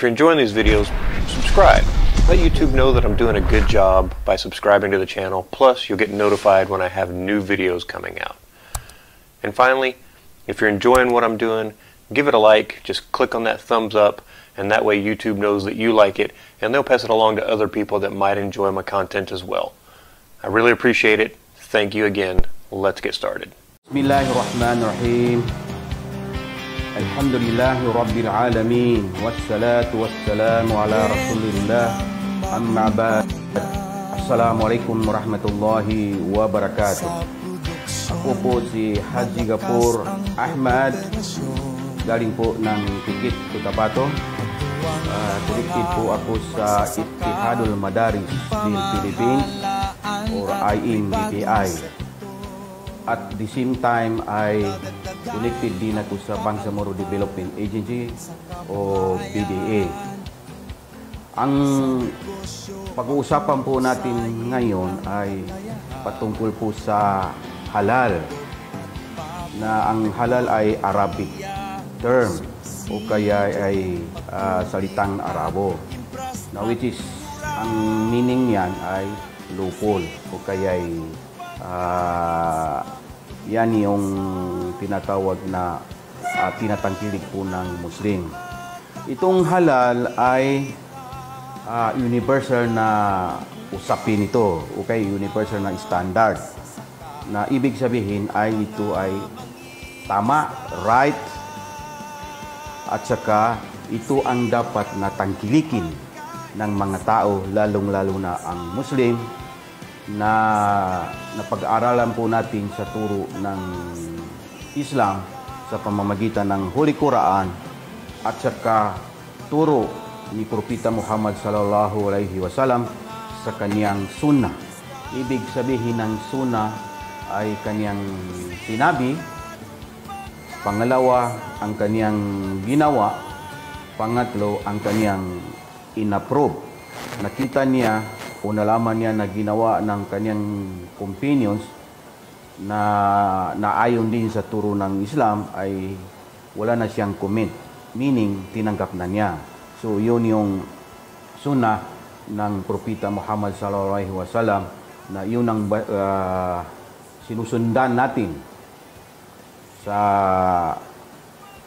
If you're enjoying these videos, subscribe. Let YouTube know that I'm doing a good job by subscribing to the channel. Plus, you'll get notified when I have new videos coming out. And finally, if you're enjoying what I'm doing, give it a like. Just click on that thumbs up, and that way YouTube knows that you like it, and they'll pass it along to other people that might enjoy my content as well. I really appreciate it. Thank you again. Let's get started. Bismillahirrahmanirrahim. Alhamdulillahi Rabbil Alamin. Wassalatu wassalamu ala Rasulillah. Amma ba'd. Assalamualaikum warahmatullahi wabarakatuh. Ako po si Haji Gapur Ahmad. Galing po ng Tikit, Cotabato. Connected po ako sa Ittihadul Madaris din Philippines or IMDPI. At the same time ay connected din ako sa Bangsamoro Development Agency o BDA. Ang pag-uusapan po natin ngayon ay patungkol po sa halal, na ang halal ay Arabic term o kaya ay salitang Arabo, na which is ang meaning niyan ay lupol o kaya ay yan yung tinatawag na tinatangkilik po ng Muslim. Itong halal ay universal na usapin ito, okay, universal na standard, na ibig sabihin ay ito ay tama, right, at saka ito ang dapat na tangkilikin ng mga tao, lalong-lalo na ang Muslim, na napag-aralan po natin sa turo ng Islam sa pamamagitan ng Holy Quran at saka turo ni Propeta Muhammad sallallahu alaihi wasallam sa kaniyang sunnah. Ibig sabihin ng sunnah ay kaniyang sinabi, pangalawa ang kaniyang ginawa, pangatlo ang kaniyang inapprove. Nakita niya o nalaman niya na ginawa ng kanyang companions na naayon din sa turo ng Islam, ay wala na siyang comment, meaning tinanggap na niya. So yun yung sunnah ng Propeta Muhammad sallallahu alaihi wasallam, na yun ang sinusundan natin sa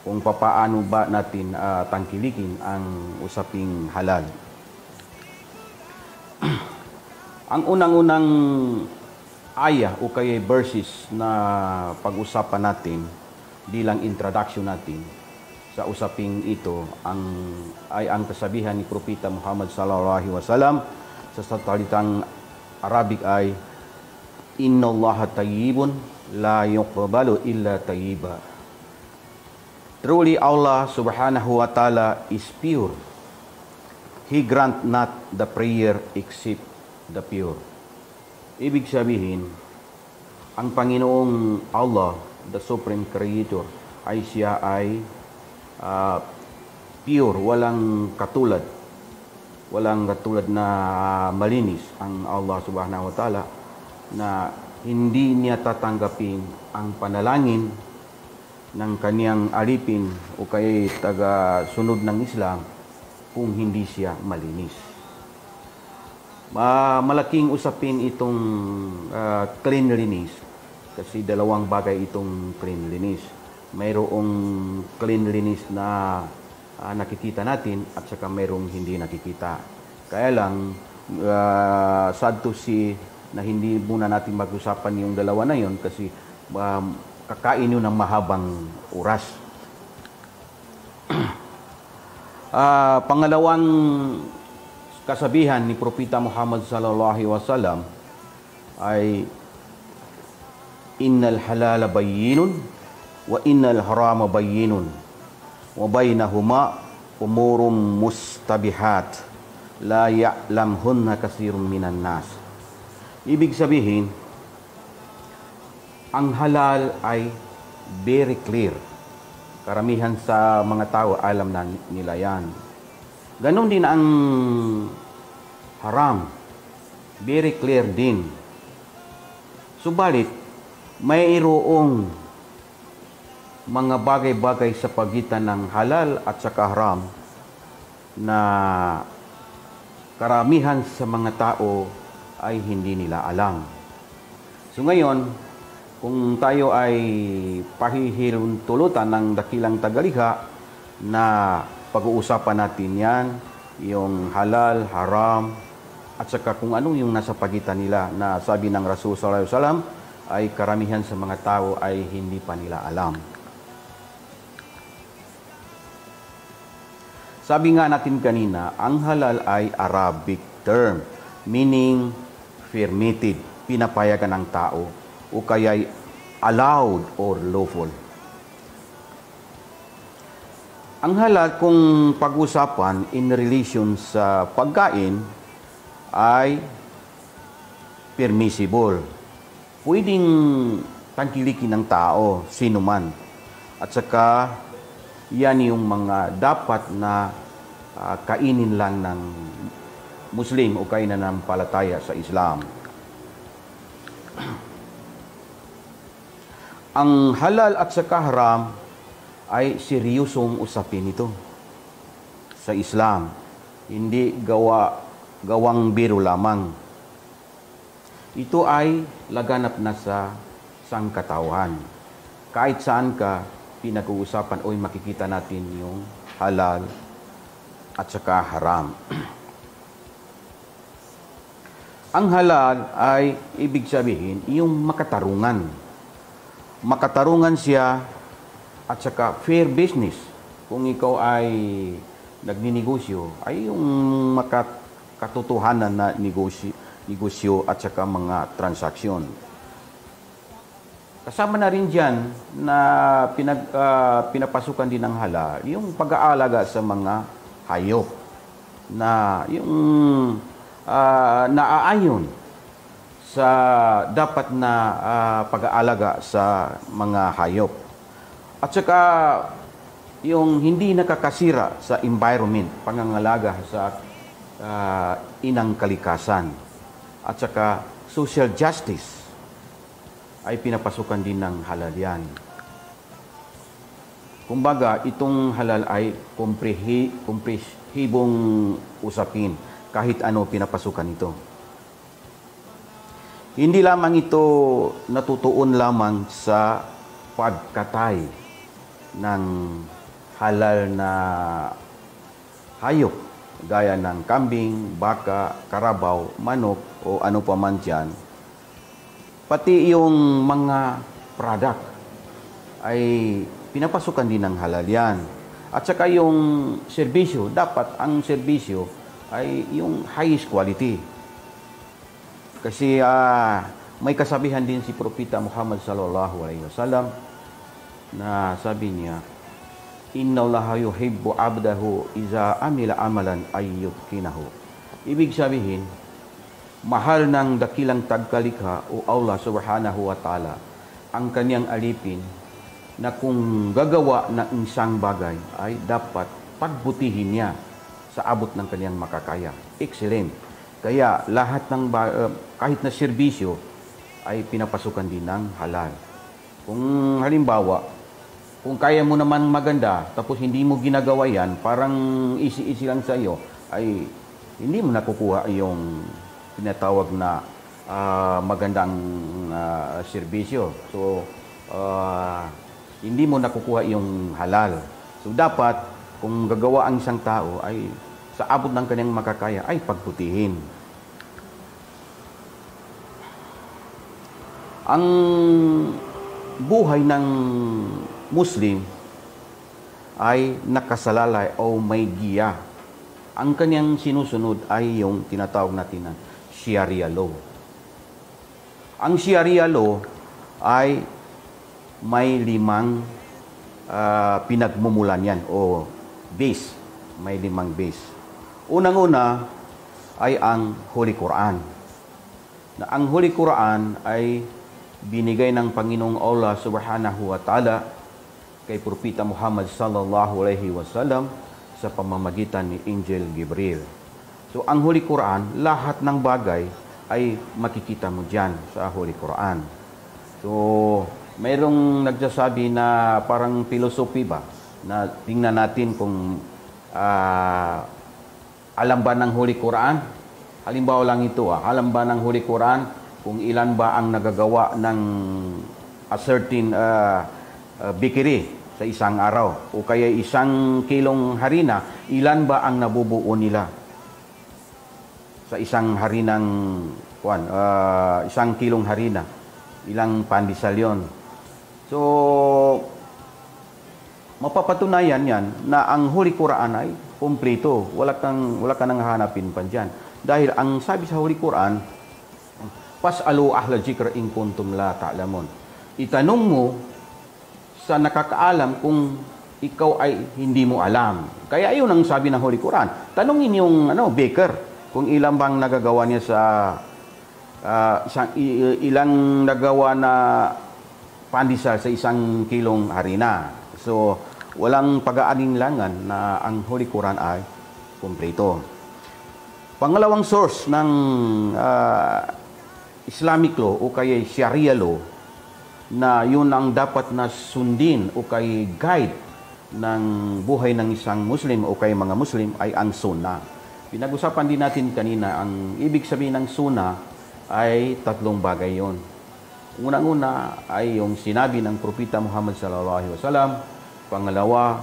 kung papaano ba natin tangkilikin ang usaping halal. Ang unang-unang ayah o kaya verses na pag-usapan natin bilang introduction natin sa usaping ito ay ang kasabihan ni Propeta Muhammad sallallahu alaihi wasallam sa salitang Arabic ay, Inna Allaha tayyibun la yuqbalu illa tayyiba. Truly Allah subhanahu wa ta'ala is pure. He grant not the prayer except the pure. Ibig sabihin, ang Panginoong Allah, the Supreme Creator, ay siya ay pure, walang katulad na malinis ang Allah subhanahu wa ta'ala, na hindi niya tatanggapin ang panalangin ng kaniyang alipin o kaya taga-sunod ng Islam kung hindi siya malinis. Malaking usapin itong cleanliness, kasi dalawang bagay itong cleanliness. Mayroong cleanliness na nakikita natin at saka mayroong hindi nakikita. Kaya lang, sad to see na hindi muna natin mag-usapan yung dalawa na yon, kasi kakain yun ng mahabang oras. Pangalawang kasabihan ni Propeta Muhammad sallallahu alaihi wasallam ay, Innal halala bayyinun wa innal harama bayyinun wa bainahuma umurum mustabihat la ya'lamhunna katsirun minan nas. Ibig sabihin, ang halal ay very clear. Karamihan sa mga tao alam na nila yan. Ganon din ang haram. Very clear din. Subalit, mayroong mga bagay-bagay sa pagitan ng halal at saka haram na karamihan sa mga tao ay hindi nila alam. So ngayon, kung tayo ay pahihiluntulutan ng dakilang tagalikha na pag-uusapan natin yan, yung halal, haram, at saka kung ano yung nasa pagitan nila na sabi ng Rasul sallallahu alaihi wasallam ay karamihan sa mga tao ay hindi pa nila alam. Sabi nga natin kanina, ang halal ay Arabic term, meaning permitted, pinapayagan ng tao, o kaya'y allowed or lawful. Ang halal kung pag-usapan in relation sa pagkain ay permissible. Pwedeng tangkilikin ng tao, sino man. At saka, yan yung mga dapat na kainin lang ng Muslim o kainan ng palataya sa Islam. Ang halal at saka haram ay seryosong usapin ito sa Islam. Hindi gawang biro lamang. Ito ay laganap na sa sangkatauhan. Kahit saan ka pinag-uusapan o makikita natin yung halal at saka haram. Ang halal ay ibig sabihin yung makatarungan. Makatarungan siya at saka fair business. Kung ikaw ay nagninegosyo, ay yung makatotohanan na negosyo at saka mga transaksyon. Kasama na rin dyan na pinapasukan din ng halal, yung pag-aalaga sa mga hayop na yung naaayon sa dapat na pag-aalaga sa mga hayop. At saka yung hindi nakakasira sa environment, pangangalaga sa inang kalikasan. At saka social justice ay pinapasukan din ng halal yan. Kumbaga, itong halal ay komprehibong usapin, kahit ano pinapasukan ito. Hindi lamang ito natutuon lamang sa pagkatay ng halal na hayop, gaya ng kambing, baka, karabaw, manok, o ano pa man dyan. Pati yung mga product ay pinapasukan din ng halal yan. At saka yung serbisyo, dapat ang serbisyo ay yung highest quality. Kasi may kasabihan din si Propeta Muhammad sallallahu alaihi wasallam na sabi niya, "Inna Allaha yuhibbu 'abdahu iza amila amalan ay yutqinahu." Ibig sabihin, mahal ng dakilang tagkalikha o Allah subhanahu wa ta'ala ang kanyang alipin na kung gagawa ng isang bagay ay dapat pagbutihin niya sa abot ng kanyang makakaya. Excellent. Kaya lahat ng kahit na serbisyo ay pinapasukan din ng halal. Kung halimbawa, kung kaya mo naman maganda tapos hindi mo ginagawa yan, parang easy lang sa iyo, ay hindi mo nakukuha yung tinatawag na magandang serbisyo. So, hindi mo nakukuha yung halal. So, dapat kung gagawa ang isang tao ay sa abot ng kanyang makakaya ay pagbutihin. Ang buhay ng Muslim ay nakasalalay o may giya. Ang kanyang sinusunod ay yung tinatawag natin na Sharia law. Ang Sharia law ay may 5 pinagmumulan yan o base. May 5 base. Unang-una ay ang Holy Quran. Na ang Holy Quran ay binigay ng Panginoong Allah subhanahu wa ta'ala kay Propeta Muhammad sallallahu alaihi wasallam sa pamamagitan ni Angel Gabriel. So, ang Holy Quran, lahat ng bagay ay makikita mo dyan sa Holy Quran. So, mayroong nagsasabi na parang philosophy ba, na tingnan natin kung Alam ba ng Holy Quran? Halimbawa lang ito, alam ba ng Holy Quran kung ilan ba ang nagagawa ng a certain bikiri sa isang araw? O kaya isang kilong harina, ilan ba ang nabubuo nila sa isang harinang isang kilong harina? Ilang pandesal yun? So, mapapatunayan yan na ang Holy Quran ay kumpleto. Wala ka nang hahanapin pa dyan. Dahil ang sabi sa Holy Quran, Pas'alu ahla dzikr in kuntum la ta'lamun. Itanong mo sa nakakaalam kung ikaw ay hindi mo alam. Kaya ayun ang sabi ng Holy Quran. Tanungin yung baker kung ilang bang nagagawa niya sa ilang nagawa na pandesal sa isang kilong harina. So, walang pag-aalinlangan na ang Holy Quran ay kumpleto. Pangalawang source ng Islamic law o kaya Sharia law na yun ang dapat na sundin o kay guide ng buhay ng isang Muslim o kay mga Muslim ay ang Sunnah. Pinag-usapan din natin kanina, ang ibig sabihin ng Sunnah ay tatlong bagay yon. Unang-una ay yung sinabi ng Propeta Muhammad sallallahu alaihi wasallam. Pangalawa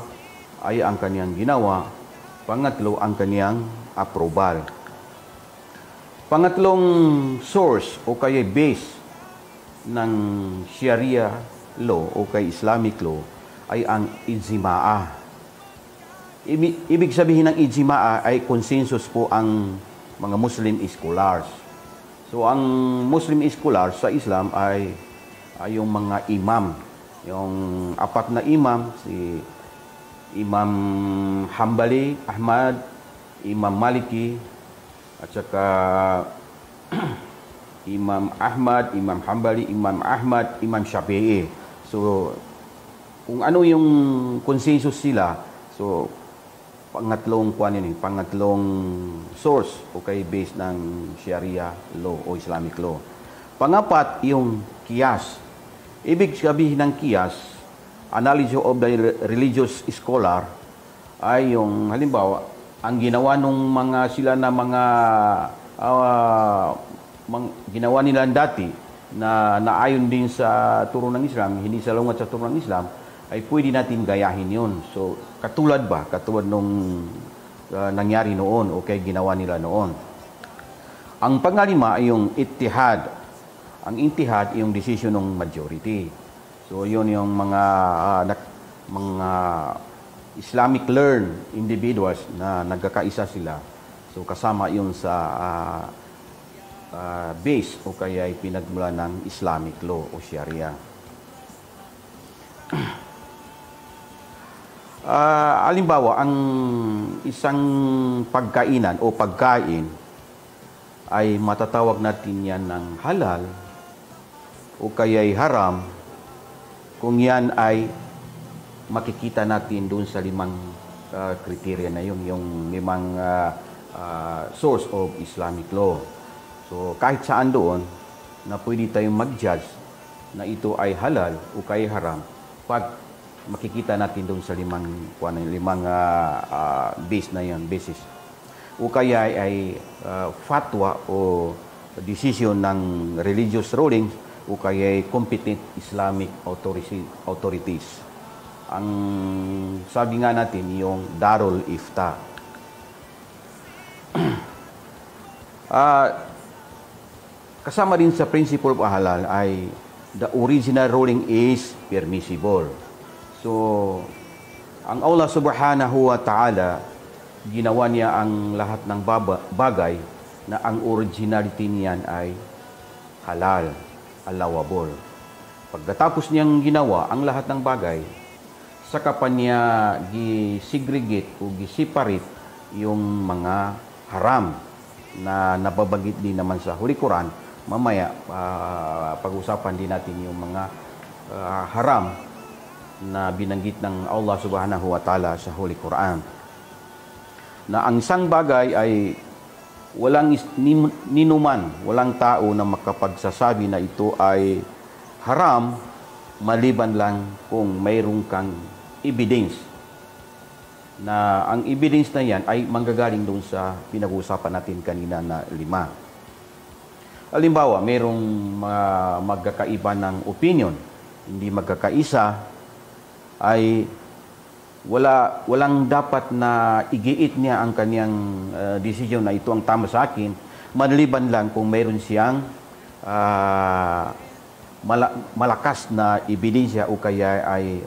ay ang kaniyang ginawa. Pangatlo, ang kaniyang approval. Pangatlong source o kaya base ng Sharia law o kay Islamic law ay ang ijma'ah. Ibig sabihin ng ijma'ah ay consensus po ang mga Muslim scholars. So, ang Muslim scholars sa Islam ay yung mga imam. Yung apat na imam, si Imam Hanbali, Ahmad, Imam Maliki, at saka Imam Ahmad, Imam Hanbali, Imam Ahmad, Imam Shafi'i. So, kung ano yung consensus sila, so, pangatlong source o kay base ng Sharia law o Islamic law. Pangapat, yung qiyas. Ibig sabihin ng qiyas, analysis of the religious scholar, ay yung halimbawa, ang ginawa nung ginawa nila dati na naayon din sa turo ng Islam, hindi salungat sa turo ng Islam, ay pwede natin gayahin yun. So, katulad nung nangyari noon o kaya ginawa nila noon. Ang pangalima ay yung ittihad. Ang ittihad ay yung decision ng majority. So, yun yung mga Islamic learned individuals na nagkakaisa sila. So, kasama yun sa base o kaya ay pinagmula ng Islamic law o Sharia. Halimbawa, ang isang pagkainan o pagkain ay matatawag natin yan ng halal o kaya'y haram kung yan ay makikita natin doon sa limang kriteria na yun, yung limang source of Islamic law. So, kahit saan doon na pwede tayong mag-judge na ito ay halal o kaya'y haram pag makikita natin doon sa limang base na yan, basis. O kaya ay fatwa o decision ng religious rulings o kaya ay competent Islamic authorities. Ang sabi nga natin yung Darul Ifta. Kasama din sa principle of halal ay the original ruling is permissible. So, ang Allah subhanahu wa ta'ala, ginawa niya ang lahat ng bagay na ang originality niyan ay halal, allowable. Pagkatapos niyang ginawa ang lahat ng bagay, saka pa niya gi-segregate o gi-separate yung mga haram na nababanggit din naman sa Holy Quran. Mamaya, pag-usapan din natin yung mga haram na binanggit ng Allah subhanahu wa ta'ala sa Holy Quran. Na ang isang bagay ay walang walang tao na makapagsasabi na ito ay haram maliban lang kung mayroon kang evidence na ang evidence na yan ay manggagaling doon sa pinag-uusapan natin kanina na 5. Halimbawa, mayroong magkakaiba ng opinion, hindi magkakaisa, ay walang dapat na igiit niya ang kaniyang desisyon na ito ang tama sa akin, maliban lang kung mayroon siyang malakas na ebidensya o kaya ay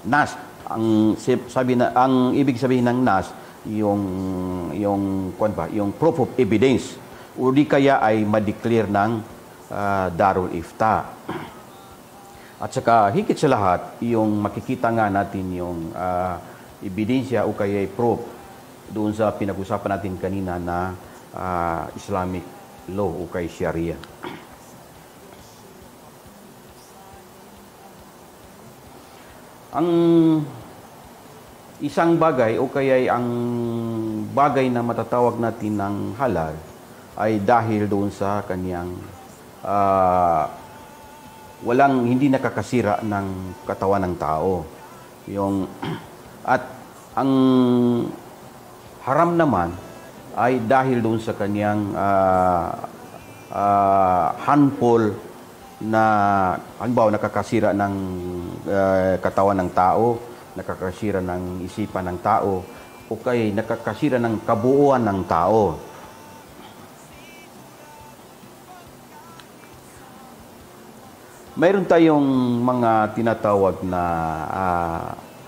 nas. Ang ibig sabihin ng nas, yung proof of evidence, o di kaya ay ma-declare ng Darul Ifta. At saka higit sa lahat, yung makikita nga natin yung ebidensya o kaya proof doon sa pinag-usapan natin kanina na Islamic law o kay Sharia. Ang isang bagay o kaya ang bagay na matatawag natin ng halal ay dahil doon sa kaniyang hindi nakakasira ng katawan ng tao. At ang haram naman ay dahil doon sa kaniyang harmful na halimbawa nakakasira ng katawan ng tao, nakakasira ng isipan ng tao, o kaya nakakasira ng kabuuan ng tao. Mayroon tayong mga tinatawag na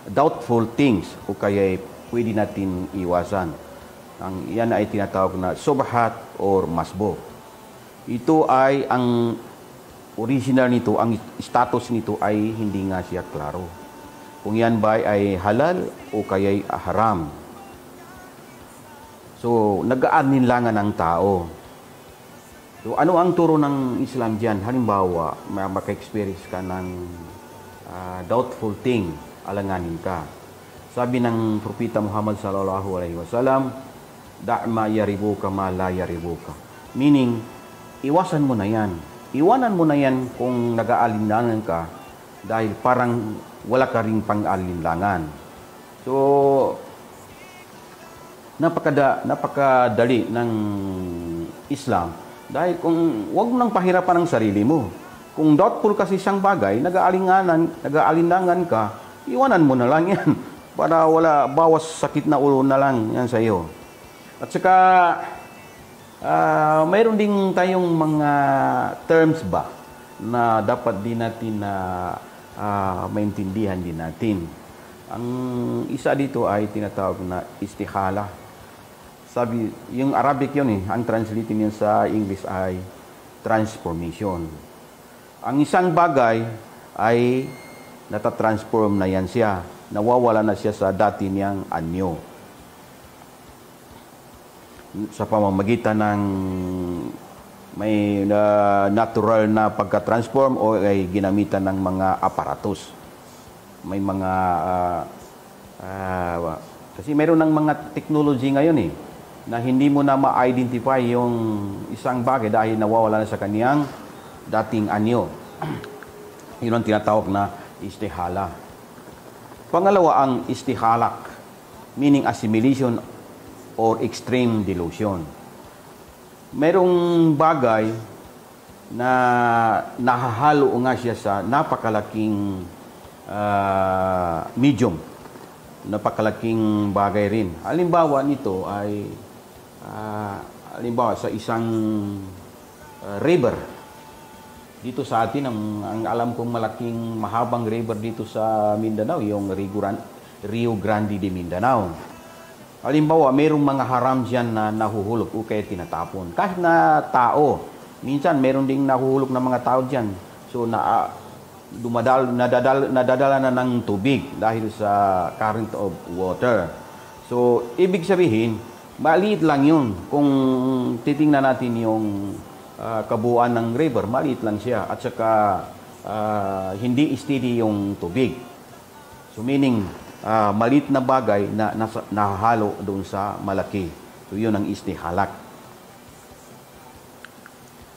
doubtful things o kaya pwede natin iwasan. Yan ay tinatawag na subhat or masbo. Ito ay ang original nito, ang status nito ay hindi nga siya klaro. Kung yan ba ay halal o kaya haram. So, nag-aalinlangan ang tao. So, ano ang turo ng Islam diyan? Halimbawa, maka-experience ka ng doubtful thing, alanganin ka. Sabi ng Propeta Muhammad sallallahu alaihi wasallam, "Da'ma yaribuka ma la yaribuka." Meaning, iwasan mo na yan. Iwanan mo na yan kung nag-aalinlangan ka dahil parang wala ka ring pang-alinlangan. So, napakadali ng Islam dahil kung wag mo nang pahirapan ang sarili mo. Kung doubtful kasi isang bagay, nag-aalinlangan ka, iwanan mo na lang yan para wala bawas sakit na ulo na lang yan sa iyo. At saka mayroon din tayong mga terms ba na dapat din natin na maintindihan din natin. Ang isa dito ay tinatawag na istikhala. Sabi, yung Arabic yun ang translating niya sa English ay transformation. Ang isang bagay ay natatransform na yan siya. Nawawala na siya sa dati niyang anyo. Sa pamamagitan ng may natural na pagka-transform o ay ginamitan ng mga aparatos. May mga kasi mayroon ng mga technology ngayon na hindi mo na ma-identify yung isang bagay dahil nawawala na sa kaniyang dating anyo. Yun ang tinatawag na istihala. Pangalawa ang istihalak, meaning assimilation or extreme delusion. Merong bagay na nahahalo nga siya sa napakalaking medium, napakalaking bagay rin. Halimbawa nito ay halimbawa sa isang river. Dito sa atin, ang alam kong malaking mahabang river dito sa Mindanao, yung Rio Grande de Mindanao. Halimbawa, mayroong mga haram dyan na nahuhulog o kaya tinatapon. Kahit na tao, minsan mayroon ding nahuhulog na mga tao dyan. So, nadadala na ng tubig dahil sa current of water. So, ibig sabihin, maliit lang yun. Kung titingnan natin yung kabuuan ng river, maliit lang siya. At saka, hindi steady yung tubig. So, meaning, maliit na bagay na nahahalo doon sa malaki. So, yun ang istihalak.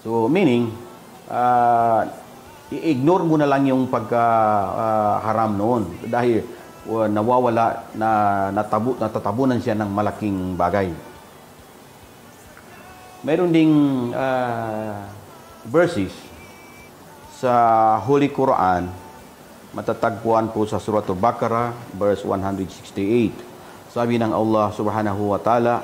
So, meaning, i-ignore mo na lang yung pagka-haram noon. Dahil nawawala na natatabunan siya ng malaking bagay. Meron ding verses sa Holy Quran, matatagpuan po sa Surah Al-Baqarah, verse 168. Sabi ng Allah subhanahu wa ta'ala,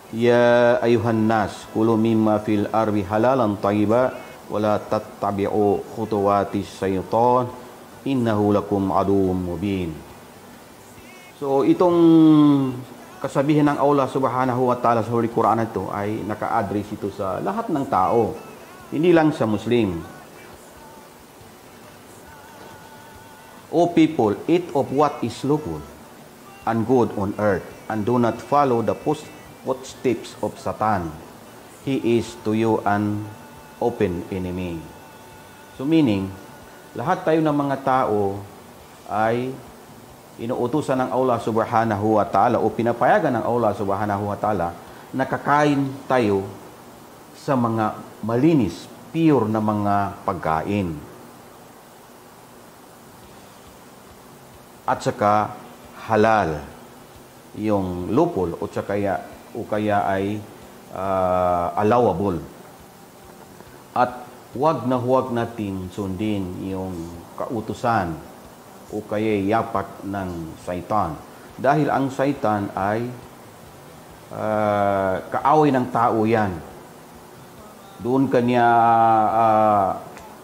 Ya ayuhan nas, kulu mimma fil ardi halalan tayyiba, wala tattabi'u khutuwatis syaitan, innahu lakum aduwwum mubin. So itong kasabihan ng Allah subhanahu wa ta'ala sa Holy Quran ito ay naka-address ito sa lahat ng tao, hindi lang sa Muslim. O people, eat of what is lawful and good on earth, and do not follow the footsteps of Satan. He is to you an open enemy. So meaning, lahat tayo ng mga tao ay inuutusan ng Allah subhanahu wa ta'ala o pinapayagan ng Allah subhanahu wa ta'ala na kakain tayo sa mga malinis, pure na mga pagkain. At saka halal, yung lupol o kaya ay allowable. At huwag natin sundin yung kautusan o kaya yapak ng Satan. Dahil ang Satan ay kaaway ng tao yan. Doon kanya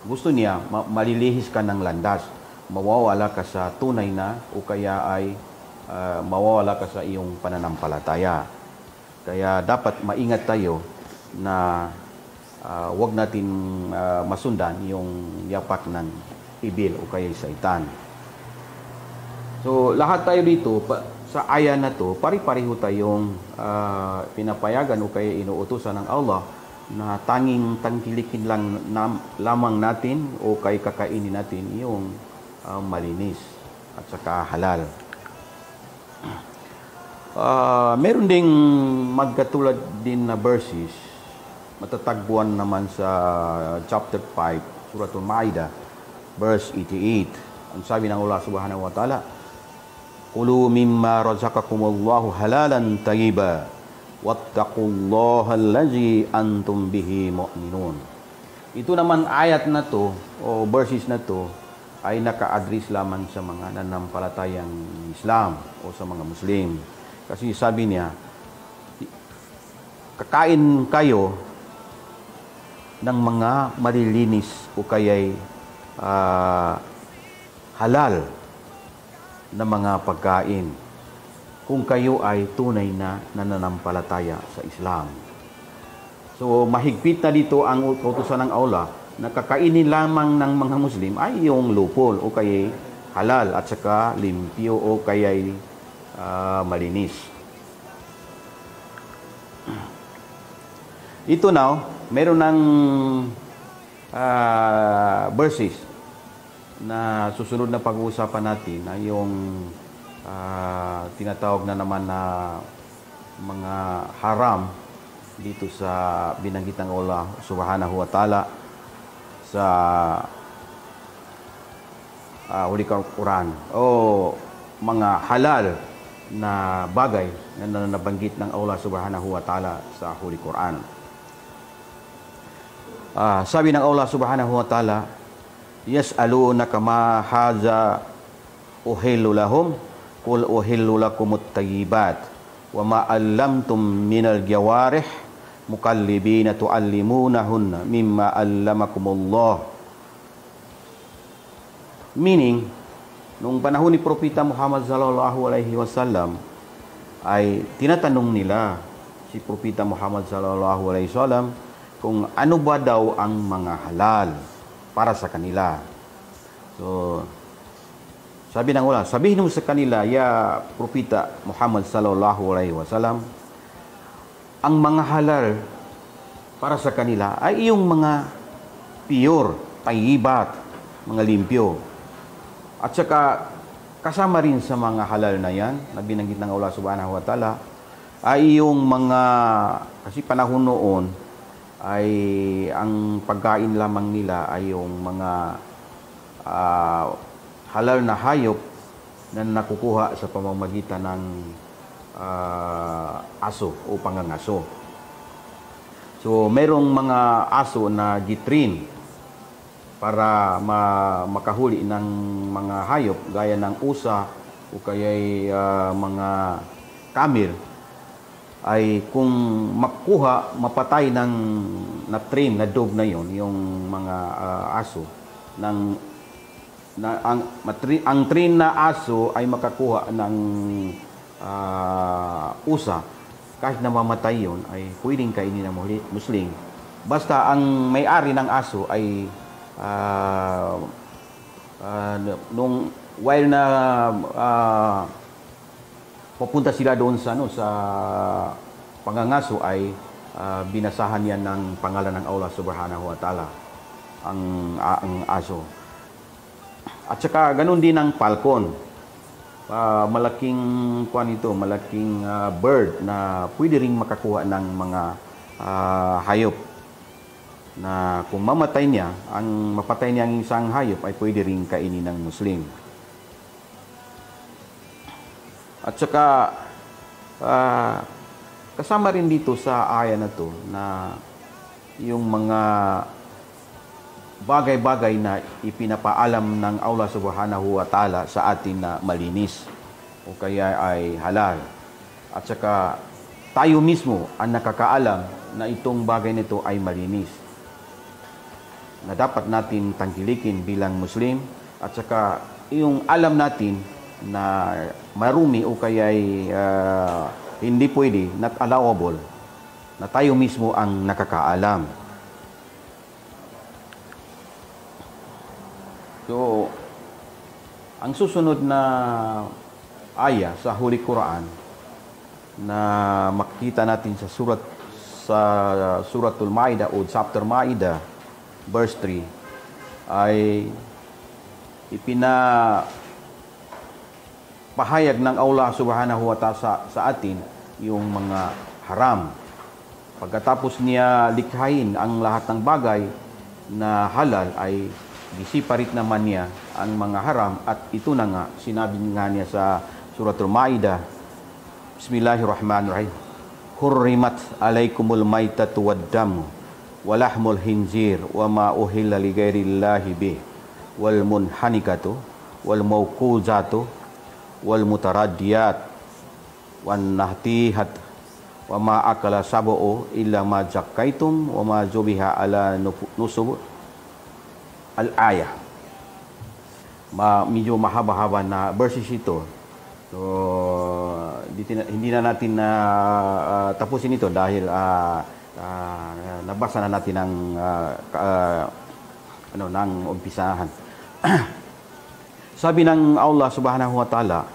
gusto niya malilihis ka ng landas. Mawawala ka sa tunay na o kaya ay mawawala ka sa iyong pananampalataya. Kaya dapat maingat tayo na huwag natin masundan yung yapak ng ibil o kaya Satan. So, lahat tayo dito, sa aya na to, pari-pareho tayong pinapayagan o kaya inuutusan ng Allah na tanging tangkilikin lang lamang natin o kaya kakainin natin yung malinis at saka halal. Meron ding magkatulad din na verses, matatagpuan naman sa chapter 5, Surah Al-Ma'idah, verse 88. Ang sabi ng Allah subhanahu wa ta'ala, Kulu mimma razaqakumullahu halalan tayyiba wattaqullaha allazi antum bihi mu'minun. Ito naman ayat na to o verses na to ay naka-address lamang sa mga nanampalatayang Islam o sa mga Muslim. Kasi sabi niya, kakain kayo ng mga malilinis o kaya'y halal na mga pagkain kung kayo ay tunay na nananampalataya sa Islam. So mahigpit na dito ang utusan ng Allah na kakainin lamang ng mga Muslim ay yung lupol o kaya'y halal at saka limpyo o kaya'y malinis. Ito now, meron ng verses na susunod na pag-uusapan natin ay yung tinatawag na naman na mga haram dito sa binanggit ng Allah subhanahu wa ta'ala sa Holy Quran o mga halal na bagay na nabanggit ng Allah subhanahu wa ta'ala sa Holy Quran. Sabi ng Allah subhanahu wa ta'ala, Yas'alunaka ma haza uhillu lahum qul uhillu lakumut tayyibat wa ma 'allamtum minal jawarih mukallibina tu'allimunahunna mimma 'allamakumullah. Meaning, nung panahon ni Propeta Muhammad sallallahu alaihi wasallam ay tinatanong nila si Propeta Muhammad sallallahu alaihi wasallam kung ano ba daw ang mga halal para sa kanila. So, sabi ng Allah, sabihin mo sa kanila, ya Propeta Muhammad sallallahu alaihi wasallam, ang mga halal para sa kanila ay yung mga pure, tayyibat, mga limpyo. At saka, kasama rin sa mga halal na yan, na binanggit ng Allah subhanahu wa ta'ala, ay yung mga, kasi panahon noon, ay ang pagkain lamang nila ay yung mga halal na hayop na nakukuha sa pamamagitan ng aso o pangangaso. So, merong mga aso na gitrain para makahuli ng mga hayop gaya ng usa o kaya'y mga kamil, ay kung makuha, mapatay ng na-train na dog na yon, yung mga aso, ang train na aso ay makakuha ng usa, kahit namamatay yon ay pwedeng kainin ng Muslim. Basta ang may-ari ng aso ay while na papunta sila doon sa sa pangangaso ay binasahan yan ng pangalan ng Allah Subhanahu wa Ta'ala ang aso. At saka ganun din ang falcon. Malaking malaking bird na pwede ring makakuha ng mga hayop na kung mapatay niya ang isang hayop ay pwede ring kainin ng Muslim. At saka kasama rin dito sa aya na to na yung mga bagay-bagay na ipinapaalam ng Allah Subhanahu wa Ta'ala sa atin na malinis o kaya ay halal. At saka tayo mismo ang nakakaalam na itong bagay nito ay malinis, na dapat natin tangkilikin bilang Muslim. At saka yung alam natin na marumi o kaya ay hindi pwede, not allowable, na tayo mismo ang nakakaalam. So, ang susunod na aya sa Holy Quran na makikita natin sa Suratul Ma'idah o Chapter Ma'idah verse 3 ay ipinapahayag ng Allah Subhanahu wa Ta'ala sa atin yung mga haram. Pagkatapos niya likhain ang lahat ng bagay na halal ay disiparit naman niya ang mga haram, at ito na nga, sinabi nga niya sa Suratul Ma'idah, Bismillahirrahmanirrahim, Hurrimat alaykumul maitatu wad-damu walahmul hinzir wa ma uhilla li ghairillahi bih wal munhanikatu wal mawquzatu wal mutaraddiyat wan nahtihat wa ma akala sab'u illa ma zakkaitum wa ma zubiha ala nusub al-ayah. Medyo mahaba-haba na verses ito. So, hindi na natin tapusin ito dahil nabasa na natin ang ng umpisahan. Sabi ng Allah Subhanahu wa Ta'ala,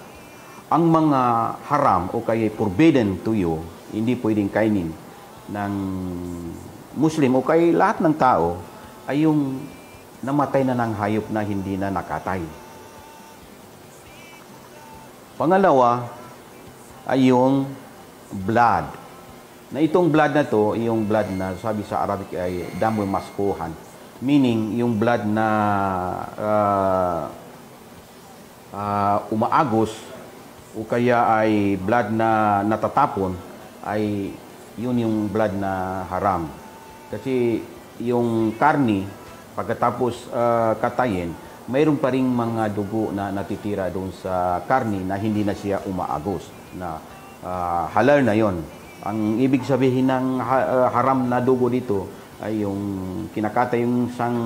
ang mga haram o kaya forbidden to you, hindi pwedeng kainin ng Muslim o kaya lahat ng tao, ay yung namatay na ng hayop na hindi na nakatay. Pangalawa ay yung blood. Na itong blood na to, yung blood na sabi sa Arabic ay damul maskuhan. Meaning, yung blood na umaagos o kaya ay blood na natatapon, ay yun yung blood na haram. Kasi yung karni, pagkatapos katayin, mayroon pa ring mga dugo na natitira doon sa karni na hindi na siya umaagos, na halal na yon. Ang ibig sabihin ng haram na dugo dito ay yung kinakatay yung isang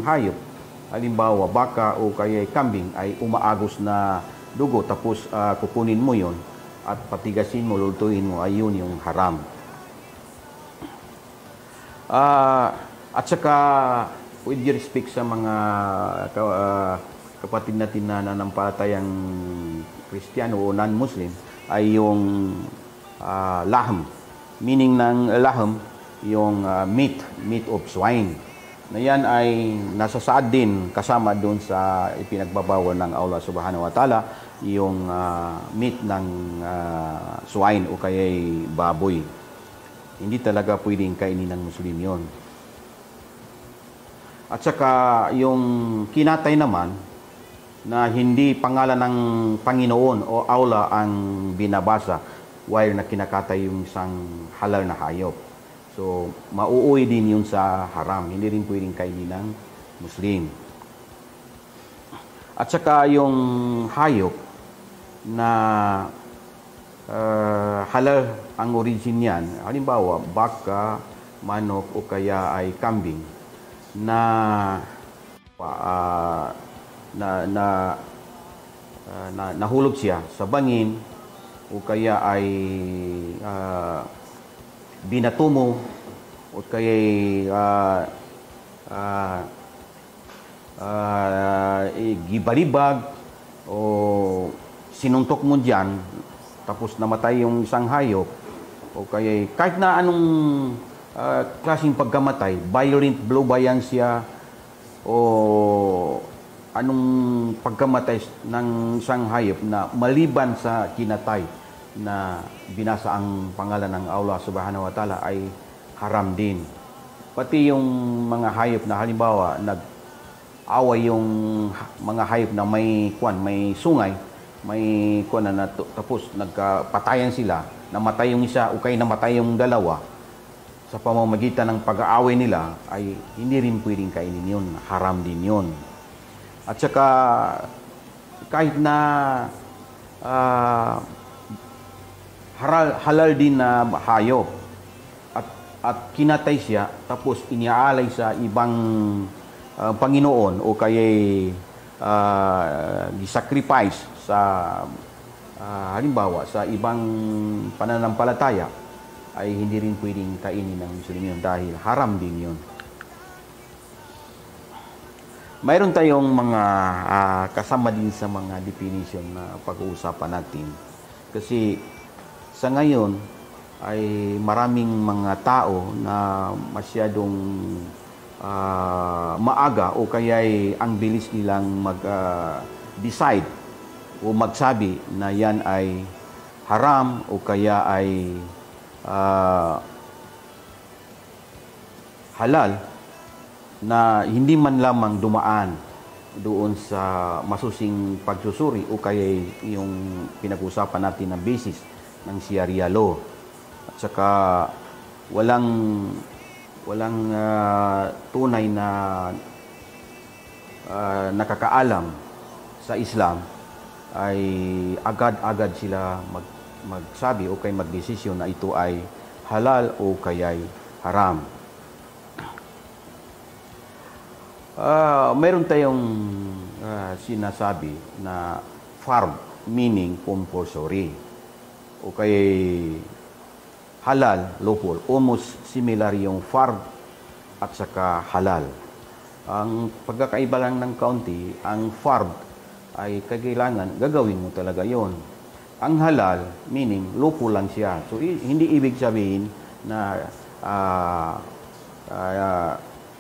hayop, halimbawa baka o kaya kambing, ay umaagos na dugo, tapos kukunin mo yon at patigasin mo, lulutuin mo, ay yun yung haram. At saka with respect sa mga kapatid natin na nanampalatayang Kristiyano o non-Muslim, ay yung lahm. Meaning ng lahm, yung meat of swine. Na yan ay nasasaad din kasama doon sa ipinagbabawal ng Allah Subhanahu wa Ta'ala, yung meat ng swine o kaya'y baboy. Hindi talaga pwedeng kainin ng Muslim yon. At saka yung kinatay naman na hindi pangalan ng Panginoon o Allah ang binabasa while na kinakatay yung isang halal na hayop. So, mauuwi din yun sa haram. Hindi rin pwedeng kainin ng Muslim. At saka yung hayop na halal ang origin niyan, halimbawa, baka, manok o kaya ay kambing na nahulog siya sa bangin o kaya ay binato mo o kaya gibalibag o sinuntok mo dyan tapos namatay yung isang hayop o kaya kahit na anong klaseng pagkamatay, violent blow ba yan siya o anong pagkamatay ng isang hayop na maliban sa kinatay na binasa ang pangalan ng Allah Subhanahu wa Ta'ala ay haram din. Pati yung mga hayop na halimbawa nag-away yung mga hayop na may sungay, may na tapos nagpatayan sila, namatay yung isa o kaya namatay yung dalawa sa pamamagitan ng pag-aaway nila ay hindi rin pwedeng kainin yun, haram din yun. At saka kahit na halal din na hayop at kinatay siya tapos iniaalay sa ibang Panginoon o kaya sacrifice sa halimbawa sa ibang pananampalataya ay hindi rin pwedeng kainin ng Muslim yun dahil haram din yun. Mayroon tayong mga kasama din sa mga definition na pag-uusapan natin. Kasi sa ngayon ay maraming mga tao na masyadong maaga o kaya ang bilis nilang mag-decide o magsabi na yan ay haram o kaya ay halal na hindi man lamang dumaan doon sa masusing pagsusuri o kaya yung pinag-usapan natin na basis ng Sharia law. At saka walang tunay na nakakaalam sa Islam ay agad-agad sila magsabi o kay magdesisyon na ito ay halal o kaya'y haram. Meron tayong sinasabi na fard, meaning compulsory, o kaya'y halal, lawful. Almost similar yung fard at saka halal. Ang pagkakaiba lang ng kaunti, ang fard ay kailangan gagawin mo talaga yon. Ang halal, meaning lawful lang siya. So, hindi ibig sabihin na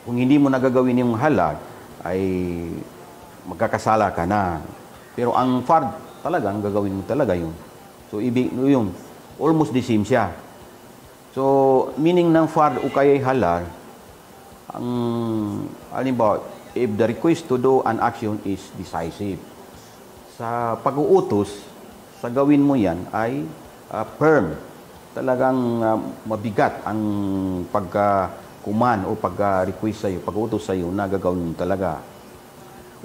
kung hindi mo nagagawin yung halal, ay magkakasala ka na. Pero ang fard, talagang gagawin mo talaga yun. So, ibig yun, almost the same siya. So, meaning ng fard o kaya halal, halimbawa, if the request to do an action is decisive. Sa pag-uutos, sa gawin mo yan ay firm. Talagang mabigat ang pagka-command o pagka-request sa'yo, pag-utos sa'yo na gagawin mo talaga.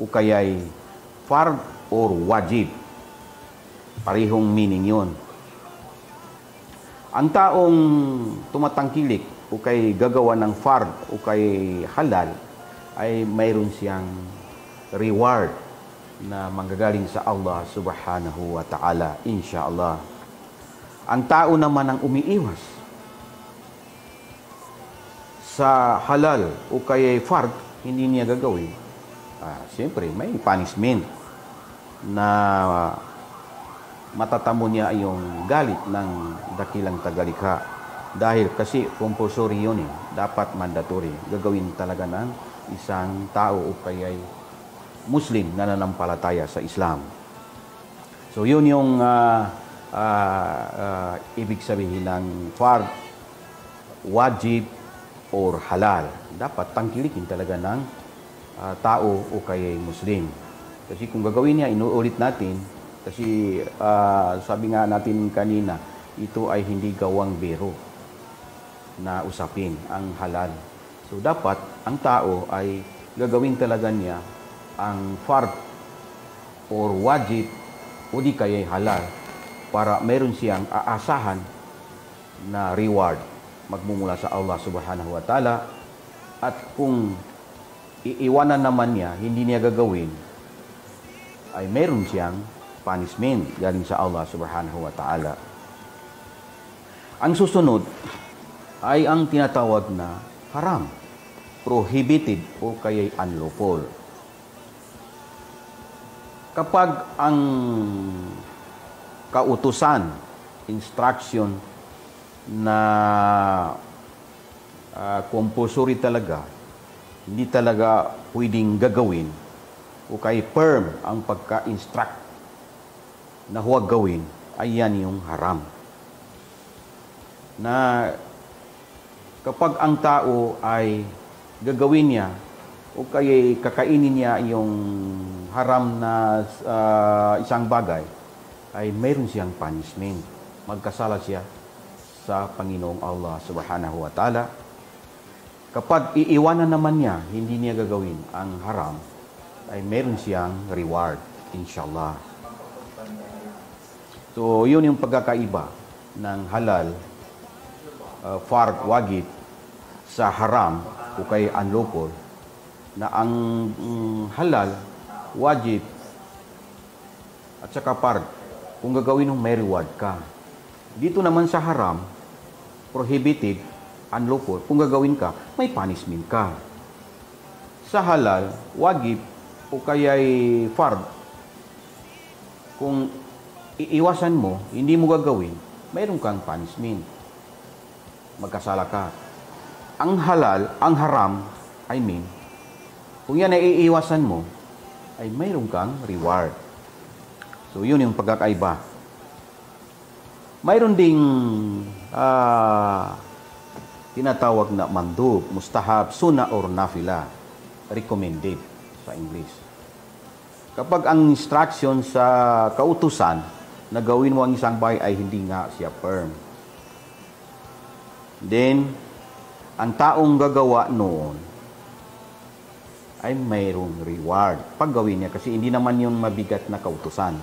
O kaya'y fard or wajib. Parehong meaning yon. Ang taong tumatangkilik o kay gagawa ng fard o kay halal ay mayroon siyang reward na manggagaling sa Allah Subhanahu wa Ta'ala, insyaAllah. Ang tao naman ang umiiwas sa halal o kaya fard, hindi niya gagawin. Siyempre, may punishment na matatamo niya yung galit ng dakilang tagalikha. Dahil kasi compulsory yun dapat mandatory. Gagawin talaga ng isang tao o kaya Muslim na nanampalataya sa Islam. So yun yung ibig sabihin ng fard, wajib, or halal. Dapat tangkilikin talaga ng tao o kaya Muslim. Kasi kung gagawin niya, inuulit natin. Kasi sabi nga natin kanina, ito ay hindi gawang biro na usapin ang halal. So dapat ang tao ay gagawin talaga niya ang fard or wajib o di kaya halal para meron siyang aasahan na reward magmumula sa Allah Subhanahu wa Ta'ala. At kung iiwanan naman niya, hindi niya gagawin, ay meron siyang punishment galing sa Allah Subhanahu wa Ta'ala. Ang susunod ay ang tinatawag na haram, prohibited o kaya unlawful. Kapag ang kautusan, instruction na compulsory talaga, hindi talaga pwedeng gagawin o kaya firm ang pagka-instruct na huwag gawin, ay yan yung haram. Na kapag ang tao ay gagawin niya o kaya kakainin niya yung haram na isang bagay, ay mayroon siyang punishment. Magkasala siya sa Panginoong Allah Subhanahu wa Ta'ala. Kapag iiwanan naman niya, hindi niya gagawin ang haram, ay mayroon siyang reward, inshallah. So, yun yung pagkakaiba ng halal, fard, wajib, sa haram o kay unlawful, na ang halal, wajib, at saka fard, kung gagawin mo, may reward ka. Dito naman sa haram, prohibited, unlawful, kung gagawin ka, may punishment ka. Sa halal, wajib, o kaya'y fard, kung iiwasan mo, hindi mo gagawin, mayroon kang punishment. Magkasala ka. Ang halal, ang haram, kung yan ay iiwasan mo, ay mayroon kang reward. So, yun yung pagkakaiba. Mayroon ding tinatawag na mandub, mustahab, sunnah or nafila, recommended sa English. Kapag ang instruction sa kautusan na gawin mo ang isang bagay ay hindi nga siya firm, then ang taong gagawa noon ay mayroong reward pag gawin niya, kasi hindi naman yung mabigat na kautusan.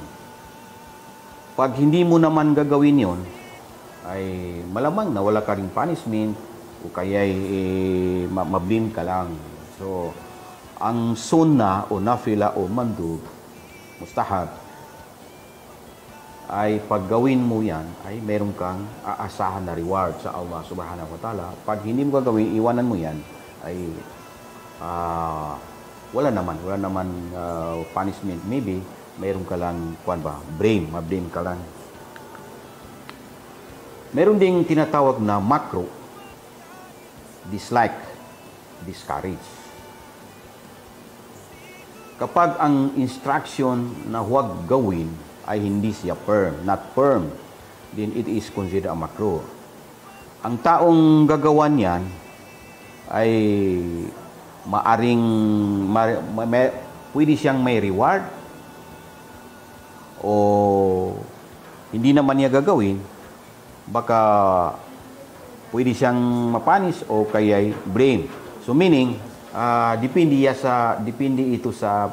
Pag hindi mo naman gagawin yon, ay malamang na wala ka ring punishment o kaya mablame ka lang. So, ang sunnah o nafila o mandub, mustahab, ay pag gawin mo yan, ay meron kang aasahan na reward sa Allah Subhanahu wa Ta'ala. Pag hindi mo gagawin, iwanan mo yan, ay wala naman punishment. Maybe meron ka lang mablame ka lang. Meron ding tinatawag na makruh, dislike, discourage. Kapag ang instruction na huwag gawin ay hindi siya firm, not firm, then it is considered a makruh. Ang taong gagawa niyan ay pwede siyang may reward o hindi naman niya gagawin, baka pwede siyang mapanis o kaya'y blame. So meaning, depende ito sa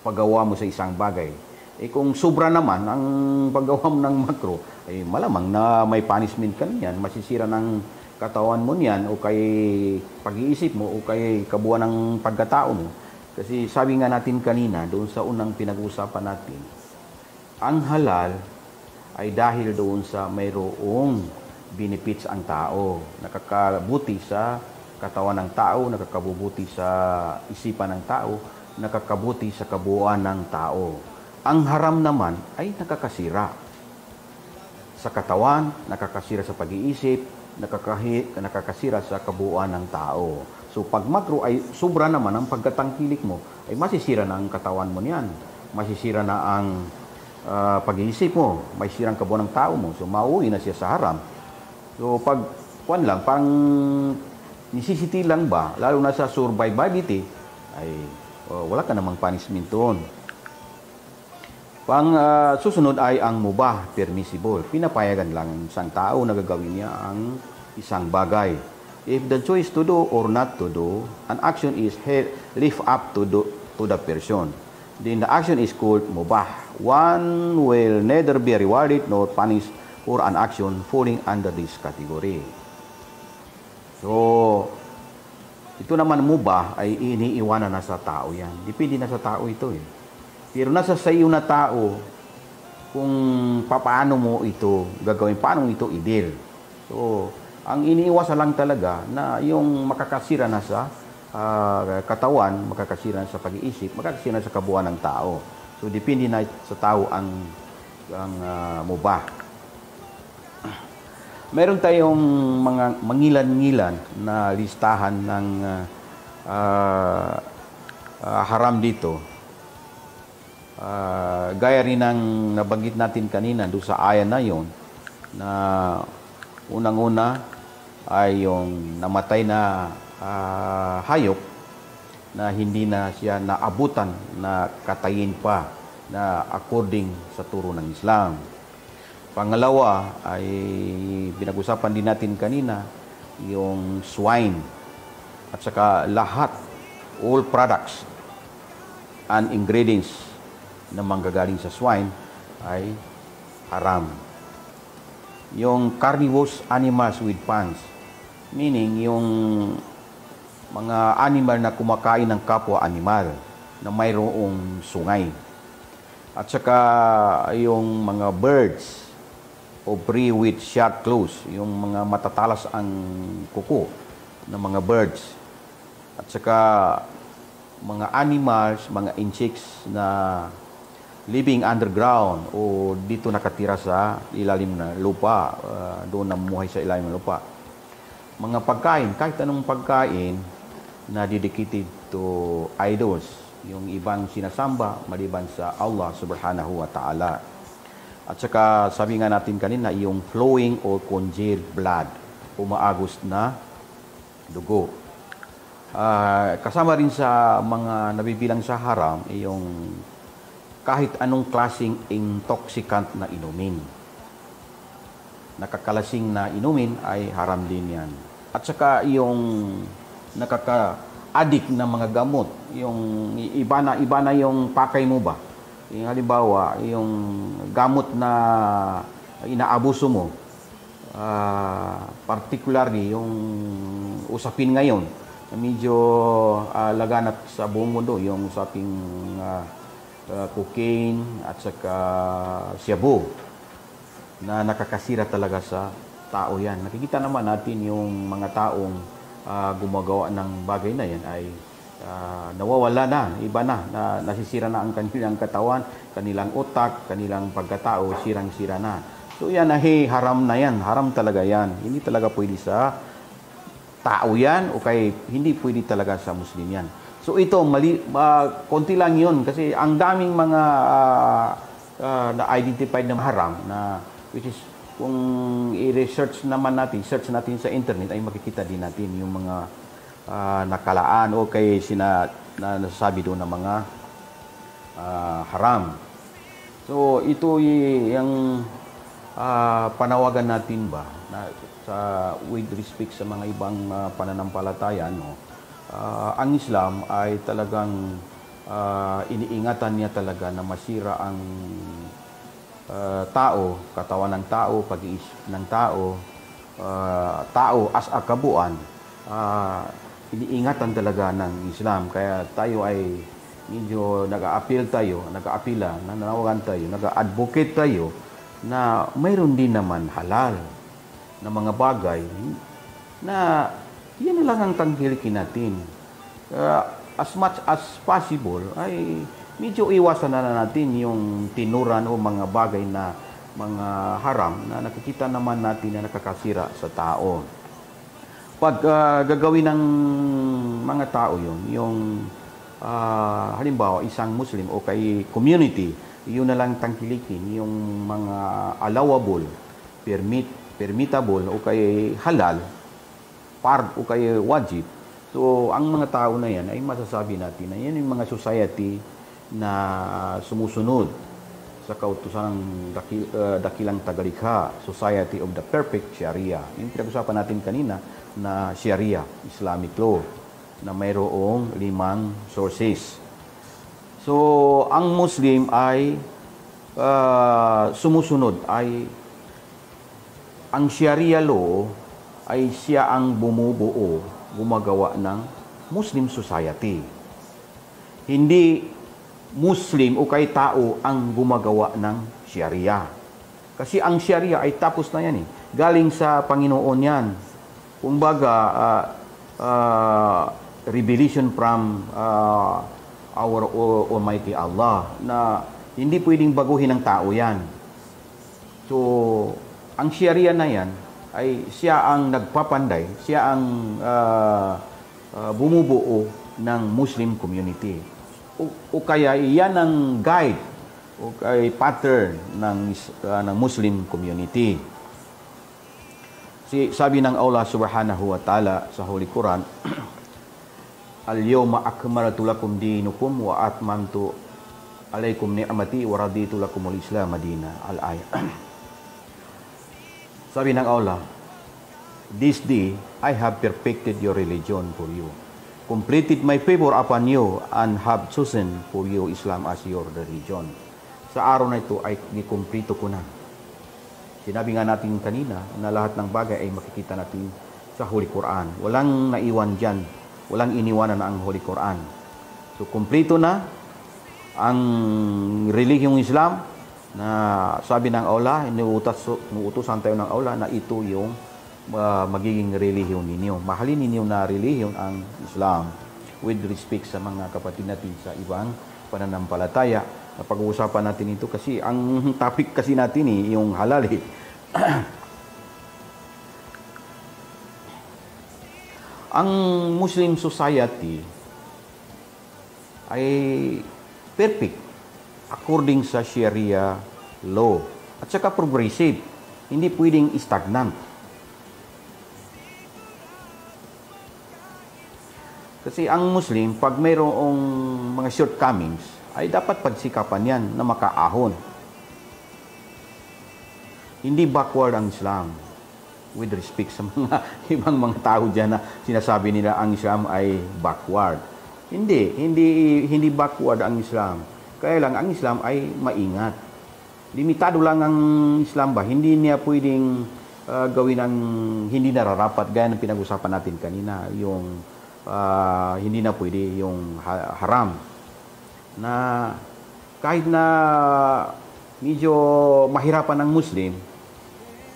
paggawa mo sa isang bagay. Kung sobra naman ang paggawa mo ng makruh, ay malamang na may punishment ka niyan, masisira ng katawan mo niyan o kay pag-iisip mo o kay kabuuan ng pagkatao mo. Kasi sabi nga natin kanina, doon sa unang pinag-uusapan natin, ang halal ay dahil doon sa mayroong benefits ang tao, nakakabuti sa katawan ng tao, nakakabubuti sa isipan ng tao, nakakabuti sa kabuuan ng tao. Ang haram naman ay nakakasira sa katawan, nakakasira sa pag-iisip, nakakasira sa kabuuan ng tao. So pag makruh ay sobra naman ang pagkatangkilik mo, ay masisira na ang katawan mo niyan, masisira na ang pag-iisip mo, masisira ang kabuuan ng tao mo. So mauwi na siya sa haram. So pag pang necessity lang ba, lalo na sa survivability, ay wala ka namang punishment doon. Susunod ay ang mubah, permissible. Pinapayagan lang ng isang tao na gagawin niya ang isang bagay. If the choice to do or not to do, an action is left up to the person. Then the action is called mubah. One will neither be rewarded nor punished for an action falling under this category. So, ito naman mubah ay iniiwanan na sa tao yan. Depende na sa tao ito eh. Pero nasa sa iyo na tao kung paano mo ito gagawin, paano mo ito i-deal. So, ang iniiwasan lang talaga na yung makakasira na sa katawan, makakasira na sa pag-iisip, makakasira na sa kabuuan ng tao. So, depende na sa tao ang mubah. Meron tayong mga mangilan-ngilan na listahan ng haram dito. Gaya rin ng nabanggit natin kanina doon sa ayan na yon, na unang-una ay yung namatay na hayop na hindi na siya naabutan na katayin pa na according sa turo ng Islam. Pangalawa ay pinag-usapan din natin kanina yung swine at saka lahat, all products and ingredients na manggagaling sa swine ay haram. Yung carnivorous animals with fangs, meaning yung mga animal na kumakain ng kapwa animal na mayroong sungay. At saka yung mga birds o free with sharp claws, yung mga matatalas ang kuko ng mga birds. At saka mga animals, mga insects na living underground o dito nakatira sa ilalim ng lupa, doon namuhay sa ilalim ng lupa. Mga pagkain, kahit anong pagkain na dedicated to idols, yung ibang sinasamba maliban sa Allah subhanahu wa ta'ala. At saka sabi nga natin kanina, yung flowing or congealed blood, umaagos na dugo. Kasama rin sa mga nabibilang sa haram, yung kahit anong klaseng intoxicant na inumin. Nakakalasing na inumin ay haram din yan. At saka yung nakaka-addict na mga gamot, yung iba na yung pakay mo ba? Yung halimbawa, yung gamot na inaabuso mo, particularly yung usapin ngayon, na medyo laganap sa buong mundo, yung usaping cocaine at saka shabu na nakakasira talaga sa tao yan. Nakikita naman natin yung mga taong gumagawa ng bagay na yan ay nawawala na, iba na nasisira na ang kanilang katawan, kanilang utak, kanilang pagkatao, sirang-sira na. So yan ay haram na yan, haram talaga yan. Hindi talaga pwede sa tao yan o kay hindi pwede talaga sa Muslim yan. So ito, konti lang yun kasi ang daming mga na-identified na haram na which is kung i-research naman natin, search natin sa internet ay makikita din natin yung mga nakalaan o kay nasasabi doon ng mga haram. So ito yung panawagan natin ba na with respect sa mga ibang pananampalataya, no? Ang Islam ay talagang iniingatan niya talaga na masira ang tao, katawan ng tao, pag-iisip ng tao, tao as a kabuuan. Iniingatan talaga ng Islam. Kaya tayo ay medyo nag-aapila, nanawagan tayo, nag-advocate tayo na mayroon din naman halal na mga bagay na yan lang ang tangkilikin natin. As much as possible ay medyo iwasan na natin yung tinuran o mga bagay na mga haram na nakikita naman natin na nakakasira sa tao. Pag gagawin ng mga tao yung halimbawa isang Muslim o kay community, yun na lang tangkilikin yung mga allowable, permittable o kay halal, part o kay wajib. So, ang mga tao na yan ay masasabi natin na yan yung mga society na sumusunod sa kautusan ng dakilang tagalikha, Society of the Perfect Sharia. Yung pinag-usapan natin kanina na Sharia, Islamic law, na mayroong 5 sources. So, ang Muslim ay sumusunod ay ang Sharia law ay siya ang bumubuo, gumagawa ng Muslim society. Hindi Muslim o kay tao ang gumagawa ng Sharia. Kasi ang Sharia ay tapos na yan eh. Galing sa Panginoon yan. Kumbaga, revelation from our Almighty Allah na hindi pwedeng baguhin ng tao yan. So, ang Sharia na yan ay siya ang nagpapanday, siya ang bumubuo ng Muslim community. O kaya iyan ang guide o kay pattern ng Muslim community. Sabi ng Allah Subhanahu wa Ta'ala sa Holy Quran, Al-yawma akmaltu lakum dinukum wa atmamtu alaykum ni'mati wa raditu lakumul Islam madina. Al-ayah. Sabi ng Allah, this day I have perfected your religion for you, completed my favor upon you, and have chosen for you Islam as your religion. Sa araw na ito ay gikumplito ko na. Sinabi nga natin kanina na lahat ng bagay ay makikita natin sa Holy Quran. Walang naiwan dyan. Walang iniwanan ang Holy Quran. So, kumplito na ang relihiyong Islam na sabi ng Allah, inuutosan tayo ng Allah na ito yung magiging relihiyon ninyo. Mahalin ninyo na relihiyon ang Islam with respect sa mga kapatid natin sa ibang pananampalataya. Napag-uusapan natin ito kasi ang topic kasi natin yung halal eh. Ang Muslim society ay perfect according sa Sharia law at saka progressive. Hindi pwedeng stagnant. Kasi ang Muslim, pag mayroong mga shortcomings, ay dapat pagsikapan yan na makaahon. Hindi backward ang Islam with respect sa mga ibang mga tao dyan na sinasabi nila ang Islam ay backward. Hindi backward ang Islam. Kaya lang ang Islam ay maingat. Limitado lang ang Islam ba? Hindi niya pwedeng gawin ang hindi nararapat gaya ng pinag-usapan natin kanina, yung hindi na pwede yung haram. Na kahit na medyo mahirapan ang Muslim,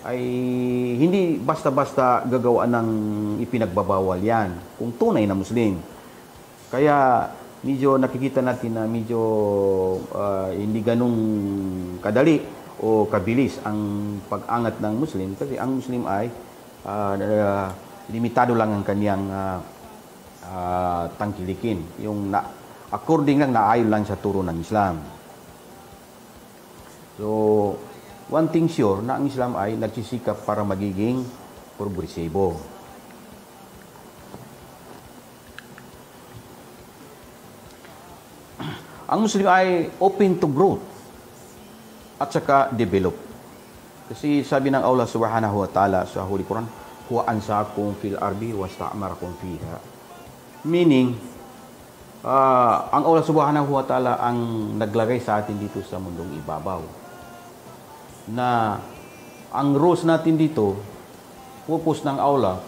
ay hindi basta-basta gagawa ng ipinagbabawal yan kung tunay na Muslim. Kaya medyo nakikita natin na medyo hindi ganun kadali o kabilis ang pag-angat ng Muslim kasi ang Muslim ay limitado lang ang kaniyang tangkilikin. Yung according lang naayon lang sa turo ng Islam. So, one thing sure na ang Islam ay nagsisikap para magiging progresibo. Ang Muslim ay open to growth at saka develop. Kasi sabi ng Allah Subhanahu wa Ta'ala sa Holy Quran, huwa ansakum fil ardi wasta'marakum fiha. Meaning, ang Allah Subhanahu wa Ta'ala ang naglagay sa atin dito sa mundong ibabaw. Na ang rules natin dito, purpose ng Allah,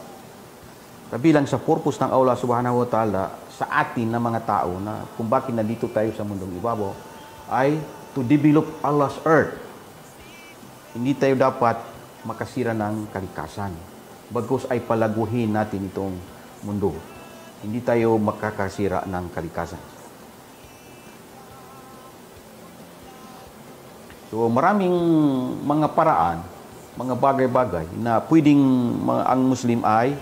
kabilang sa purpose ng Allah Subhanahu wa Ta'ala sa atin na mga tao na kung bakit nandito tayo sa mundong ibabaw ay to develop Allah's earth. Hindi tayo dapat makasira ng kalikasan. Bagkus ay palaguhin natin itong mundo. Hindi tayo makakasira ng kalikasan. So maraming mga paraan, mga bagay-bagay na pwedeng ang Muslim ay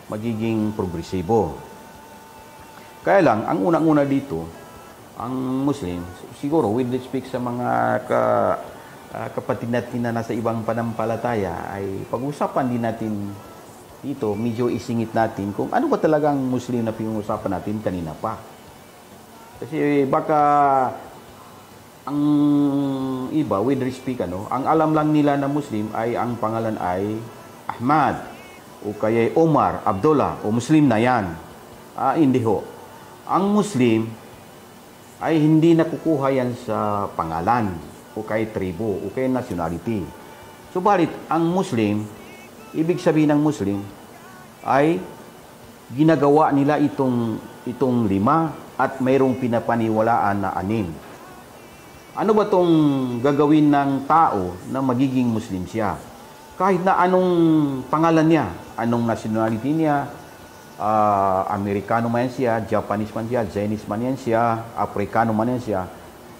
magiging progresibo. Kaya lang, ang unang-una dito, ang Muslim, siguro with respect sa mga kapatid natin na nasa ibang panampalataya, ay pag-usapan din natin dito, medyo isingit natin kung ano ba talagang Muslim na pinag-usapan natin kanina pa. Kasi baka ang iba, with respect, ang alam lang nila na Muslim ay ang pangalan ay Ahmad, o kaya Omar, Abdullah, o Muslim na yan. Hindi ho. Ang Muslim ay hindi nakukuha yan sa pangalan, o kay tribo, o kay nationality. Subalit, ang Muslim, ibig sabihin ng Muslim, ay ginagawa nila itong 5 at mayroong pinapaniwalaan na 6. Ano ba itong gagawin ng tao na magiging Muslim siya? Kahit na anong pangalan niya, anong nationality niya, Amerikano man yan siya, Japanese man siya, Chinese man yan siya, Afrikano man yan siya,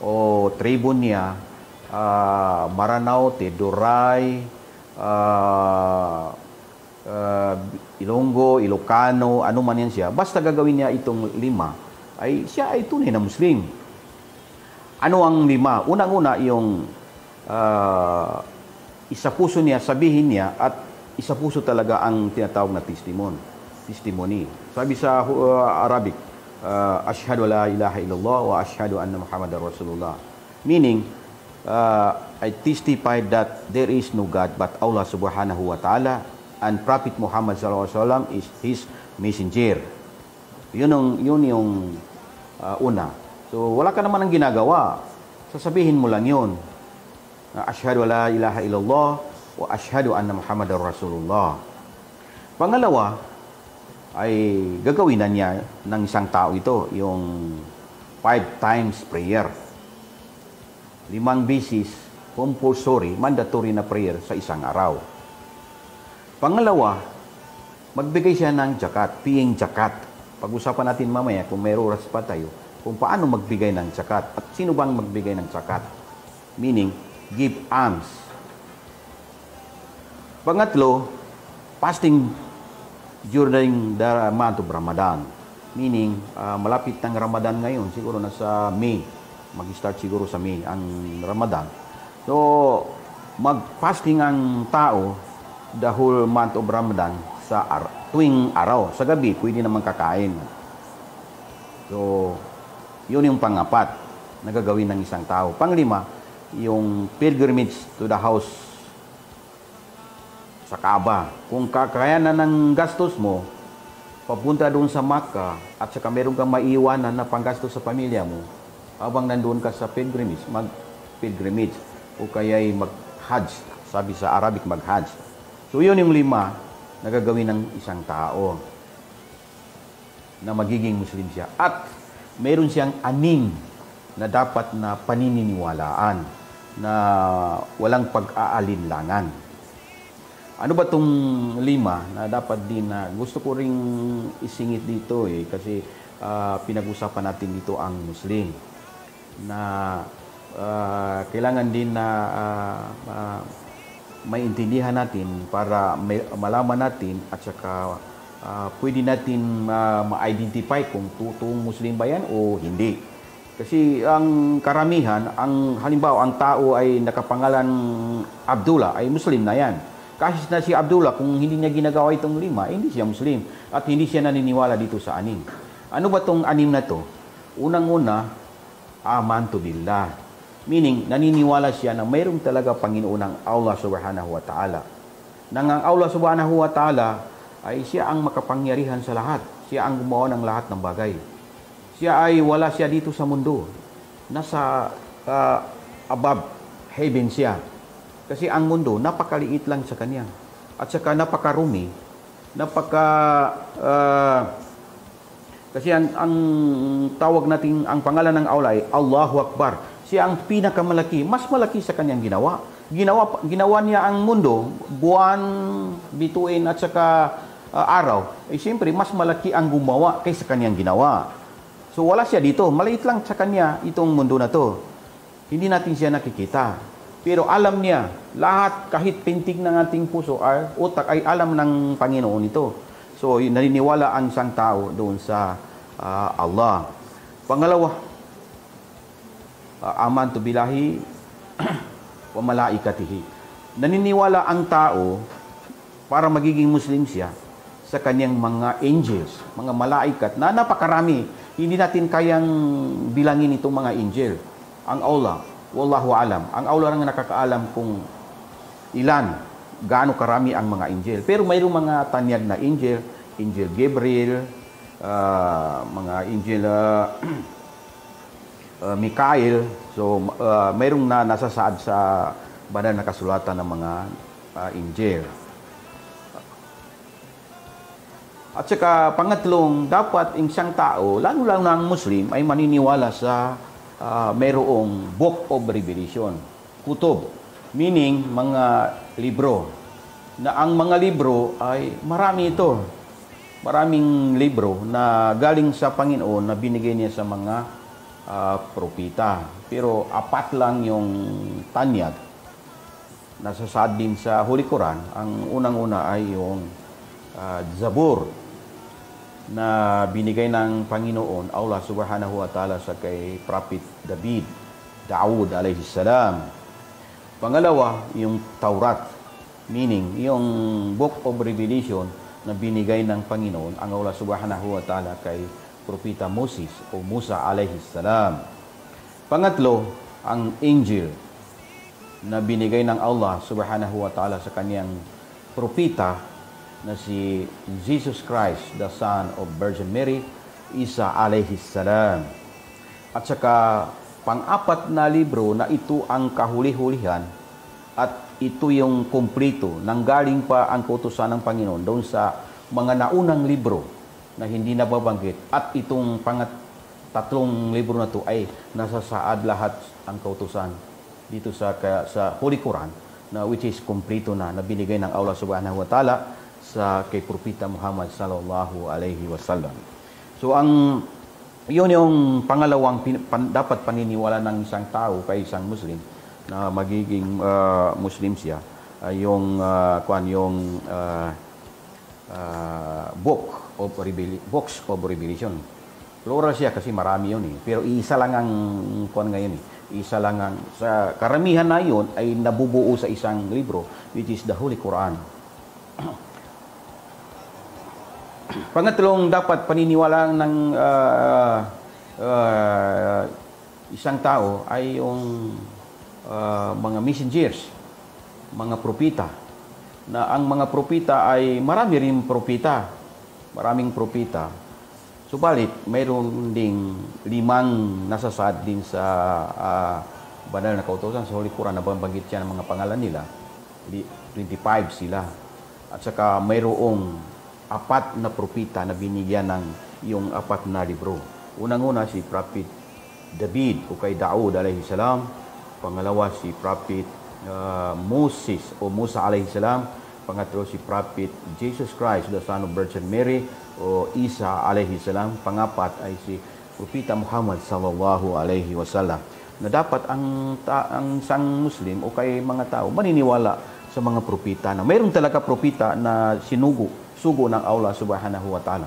o tribo niya, Maranao, Teduray, Ilonggo, Ilocano, ano man yan siya, basta gagawin niya itong 5, ay siya ay tunay na Muslim. Ano ang 5? Unang-una yung isa puso niya, sabihin niya, at isa puso talaga ang tinatawag na testimony. Sabi sa Arabic, Ashhadu la ilaha illallah wa ashhadu anna Muhammadar Rasulullah. Meaning, I testify that there is no God but Allah subhanahu wa ta'ala, and Prophet Muhammad sallallahu alaihi wasallam is His messenger. Yun yung una. So, wala ka naman ang ginagawa. Sasabihin mo lang yun. Ashhadu la ilaha illallah wa ashhadu anna Muhammadar Rasulullah. Pangalawa, ay gagawin na niya ng isang tao ito, yung 5 times prayer. 5 beses, compulsory, mandatory na prayer sa isang araw. Pangalawa, magbigay siya ng zakat, paying zakat. Pag-usapan natin mamaya kung may oras pa tayo, kung paano magbigay ng zakat at sino bang magbigay ng zakat. Meaning, give alms. Pangatlo, fasting during the month of Ramadan. Meaning, malapit ng Ramadan ngayon, siguro nasa May. Mag-start siguro sa May ang Ramadan. So, mag-fasting ang tao the whole month of Ramadan sa tuwing araw. Sa gabi, pwede naman kakain. So, yun yung pang-4 na gagawin ng isang tao. Pang-5, yung pilgrimage to the house sa Kaaba. Kung kakayanan ng gastos mo, papunta doon sa Makkah at saka meron kang maiiwanan na panggastos sa pamilya mo, habang nandoon ka sa pilgrimage, mag-pilgrimage o kaya'y mag-hajj. Sabi sa Arabic, mag-hajj. So, yun yung 5 na gagawin ng isang tao na magiging Muslim siya. At meron siyang 6 na dapat na paniniwalaan na walang pag-aalinlangan. Ano ba itong 5 na dapat din na gusto ko ring isingit dito kasi pinag-usapan natin dito ang Muslim na kailangan din na maintindihan natin para malaman natin at saka pwede natin ma-identify kung totoong Muslim ba yan o hindi. Kasi ang karamihan, halimbawa ang tao ay nakapangalan Abdullah, ay Muslim na yan. Kahit na si Abdullah, kung hindi niya ginagawa itong 5, hindi siya Muslim at hindi siya naniniwala dito sa 6. Ano ba itong 6 na to? Unang-una, amantu billah. Meaning, naniniwala siya na mayroong talaga Panginoon ng Allah subhanahu wa ta'ala. Nang ang Allah subhanahu wa ta'ala ay siya ang makapangyarihan sa lahat. Siya ang gumawa ng lahat ng bagay. Siya ay wala siya dito sa mundo. Nasa above heaven siya. Kasi ang mundo, napakaliit lang sa kanya. At saka napakarumi. Kasi ang tawag natin, ang pangalan ng Allah ay Allahu Akbar. Siya ang pinakamalaki, mas malaki sa kanyang ginawa. Ginawa niya ang mundo, buwan, bituin at saka araw. Siyempre, mas malaki ang gumawa kaysa kanyang ginawa. So wala siya dito, maliit lang sa kanya itong mundo na to. Hindi natin siya nakikita. Pero alam niya, lahat kahit pintig ng ating puso ay utak ay alam ng Panginoon ito. So naniniwala ang isang tao doon sa Allah. Pangalawa, amantu billahi wa malaikatihi. Naniniwala ang tao para magiging Muslim siya sa kanyang mga angels, mga malaikat na napakarami. Hindi natin kayang bilangin itong mga angel. ang Allah, wallahu alam. Ang Allah ang nakakaalam kung ilan, gaano karami ang mga angel. Pero mayroong mga tanyag na angel, Angel Gabriel, mga angel Mikael. So, mayroong na nasasaad sa banal na kasulatan ng mga angel. At saka pangatlong, dapat isang tao, lalo-lalo na ang Muslim, ay maniniwala sa mayroong Book of Revelation, kutob, meaning mga libro. Na ang mga libro ay marami ito. Maraming libro na galing sa Panginoon na binigay niya sa mga propita. Pero 4 lang yung tanyag. Nasasaad din sa Holy Quran. Ang unang-una ay yung Zabur na binigay ng Panginoon, Allah subhanahu wa ta'ala sa kay Prophet Daud alayhi salam. Pangalawa, yung Taurat, meaning yung Book of Revelation na binigay ng Panginoon, ang Allah subhanahu wa ta'ala kay Propeta Moses o Musa alayhi salam. Pangatlo, ang Angel na binigay ng Allah subhanahu wa ta'ala sa kanyang propeta na si Jesus Christ, the Son of Virgin Mary, Isa alayhi salam. At saka pang-4 na libro na ito ang kahuli-hulihan at ito yung kumplito. Nanggaling pa ang kautusan ng Panginoon doon sa mga naunang libro na hindi nababanggit. At itong tatlong libro na ito ay nasasaad lahat ang kautusan dito sa Holy Quran, na which is kumplito na binigay ng Allah subhanahu wa ta'ala sa kay Propeta Muhammad sallallahu alaihi wasallam. So yun yung pangalawang dapat paniniwala ng isang tao kay isang Muslim na magiging Muslim siya, yung Books of Revelation. Plural siya kasi marami yun eh. Pero isa lang ang ngayon eh. Isa lang ang sa karamihan na yun ay nabubuo sa isang libro, which is the Holy Quran. Pangatlong dapat paniniwala ng isang tao ay yung mga messengers, mga propita. Na ang mga propita ay marami rin propita, maraming propita. Subalit, mayroon ding 5 nasasaad din sa banal na kautusan sa Holy Quran na banggit siya ng mga pangalan nila. 25 sila. At saka mayroong 4 na propita na binigyan ng yung 4 na libro. Unang-una si Prophet David o kay Daud alayhi salam. Pangalawa si Prophet Moses o Musa alayhi salam. Pangatlo si Prophet Jesus Christ, the Son of Virgin Mary o Isa alayhi salam. Pangapat ay si Propeta Muhammad sallallahu alaihi wasallam. Na dapat ang isang Muslim o kay mga tao maniniwala sa mga propita na mayroon talaga propita na sugo ng Allah subhanahu wa ta'ala.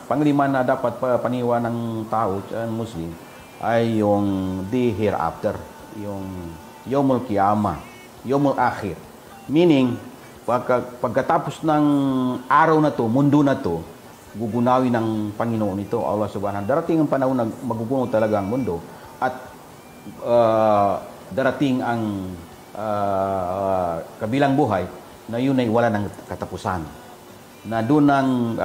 Panglima na dapat paniwa ng tao, ng Muslim, ay yung the hereafter, yung Yawmul Qiyamah, Yawmul Akhir. Meaning, pagkatapos ng araw na to, mundo na to, gugunawin ng Panginoon ito, Allah subhanahu wa ta'ala. Darating ang panahon na magugunaw talaga ang mundo at darating ang kabilang buhay na yun ay wala ng katapusan, na doon ang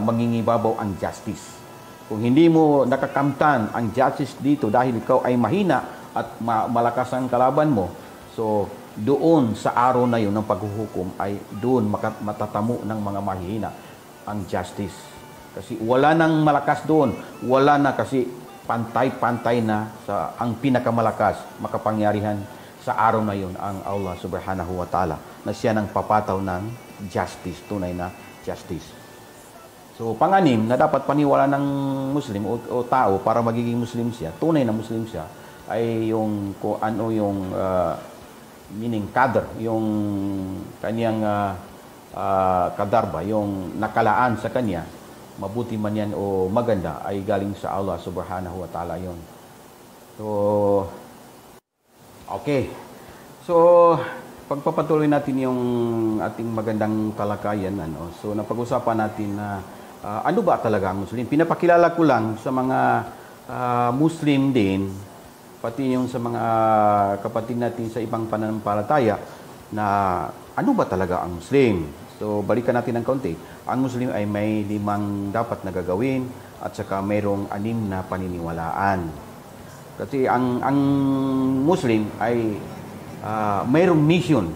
mangingibabaw ang justice. Kung hindi mo nakakamtan ang justice dito dahil ikaw ay mahina at malakas ang kalaban mo, so doon sa araw na yun ng paghuhukom ay doon matatamo ng mga mahihina ang justice. Kasi wala nang malakas doon, wala na, kasi pantay-pantay na sa ang pinakamalakas, makapangyarihan sa araw na yun ang Allah subhanahu wa ta'ala, na siya nang papataw ng justice, tunay na justice. So, pang-anim na dapat paniwala ng Muslim o tao para magiging Muslim siya, tunay na Muslim siya, ay yung meaning qadr, yung kaniyang qadar ba, yung nakalaan sa kanya, mabuti man yan o maganda, ay galing sa Allah subhanahu wa ta'ala yun. So, okay. So, pagpapatuloy natin yung ating magandang talakayan, so napag-usapan natin na ano ba talaga ang Muslim? Pinapakilala ko lang sa mga Muslim din, pati yung sa mga kapatid natin sa ibang pananampalataya, na ano ba talaga ang Muslim? So, balikan natin ng kaunti. Ang Muslim ay may 5 dapat na gagawin at saka mayroong 6 na paniniwalaan. Kasi ang Muslim ay mayroong mission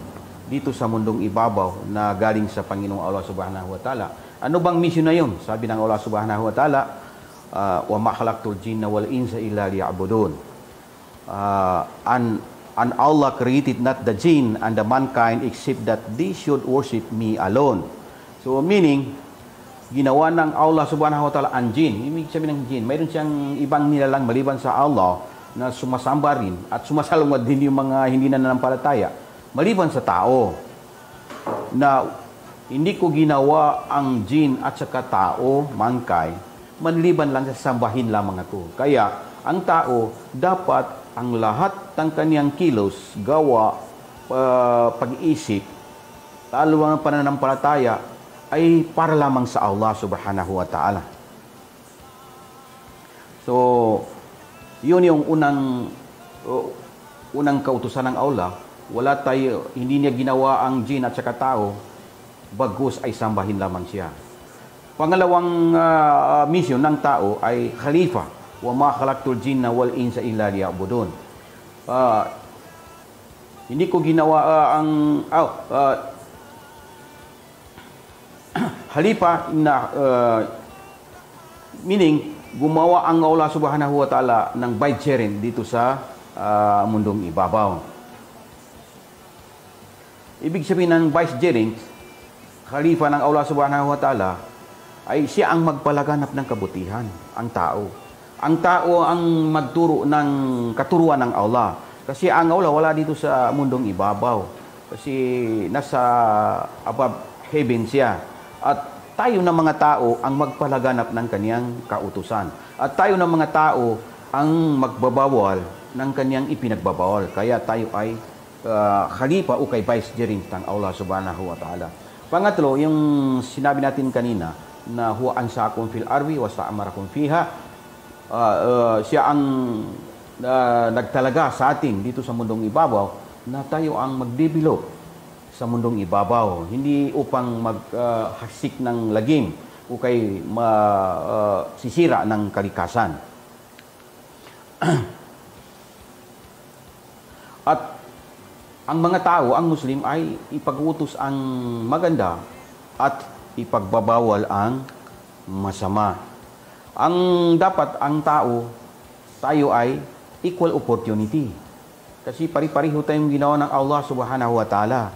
dito sa mundong ibabaw na galing sa Panginoong Allah Subhanahu wa Ta'ala. Ano bang mission na yun? Sabi ng Allah Subhanahu wa Ta'ala, wa ma khalaqtul jinna wal insa illa liya'budun. And Allah created not the jinn and the mankind except that they should worship me alone. So meaning, ginawa ng Allah Subhanahu wa Ta'ala ang jinn. Ibig sabihin ng jinn, mayroon siyang ibang nilalang maliban sa Allah na sumasamba rin at sumasalungad din yung mga hindi na nanampalataya maliban sa tao. Na hindi ko ginawa ang jinn at saka tao, mankind, manliban lang sa sambahin lamang ako. Kaya ang tao dapat ang lahat ng kaniyang kilos, gawa, pag-iisip, lalo ang pananampalataya ay para lamang sa Allah Subhanahu wa Ta'ala. So, yun yung unang kautusan ng Allah. Hindi niya ginawa ang jinn at saka tao, bagus ay sambahin lamang siya. Pangalawang mission ng tao ay khalifa. Wa ma khalaqtul jinna wal insa illa liya'budun. Hindi ko ginawa khalifa na meaning gumawa ang Allah Subhanahu wa Ta'ala ng bide-sharing dito sa mundong ibabaw. Ibig sabihin ng bide-sharing, khalifa ng Allah Subhanahu wa Ta'ala ay siya ang magpalaganap ng kabutihan, ang tao. Ang tao ang magturo ng katuruan ng Allah. Kasi ang Allah wala dito sa mundong ibabaw. Kasi nasa above heaven siya. At tayo ng mga tao ang magpalaganap ng kaniyang kautusan. At tayo ng mga tao ang magbabawal ng kaniyang ipinagbabawal. Kaya tayo ay khalifa o kay vicegerent ng Allah Subhanahu wa Ta'ala. Pangatlo, yung sinabi natin kanina na huwa ansaakum fil arwi wa sta'amarakum fiha. Siya ang nagtalaga sa atin dito sa mundong ibabaw na tayo ang mag-develop sa mundong ibabaw, hindi upang maghasik ng lagim o kay sisira ng kalikasan. At ang mga tao, ang Muslim ay ipag-utos ang maganda at ipagbabawal ang masama. Ang dapat ang tayo ay equal opportunity. Kasi pari-pariho tayong ginawa ng Allah Subhanahu wa Ta'ala.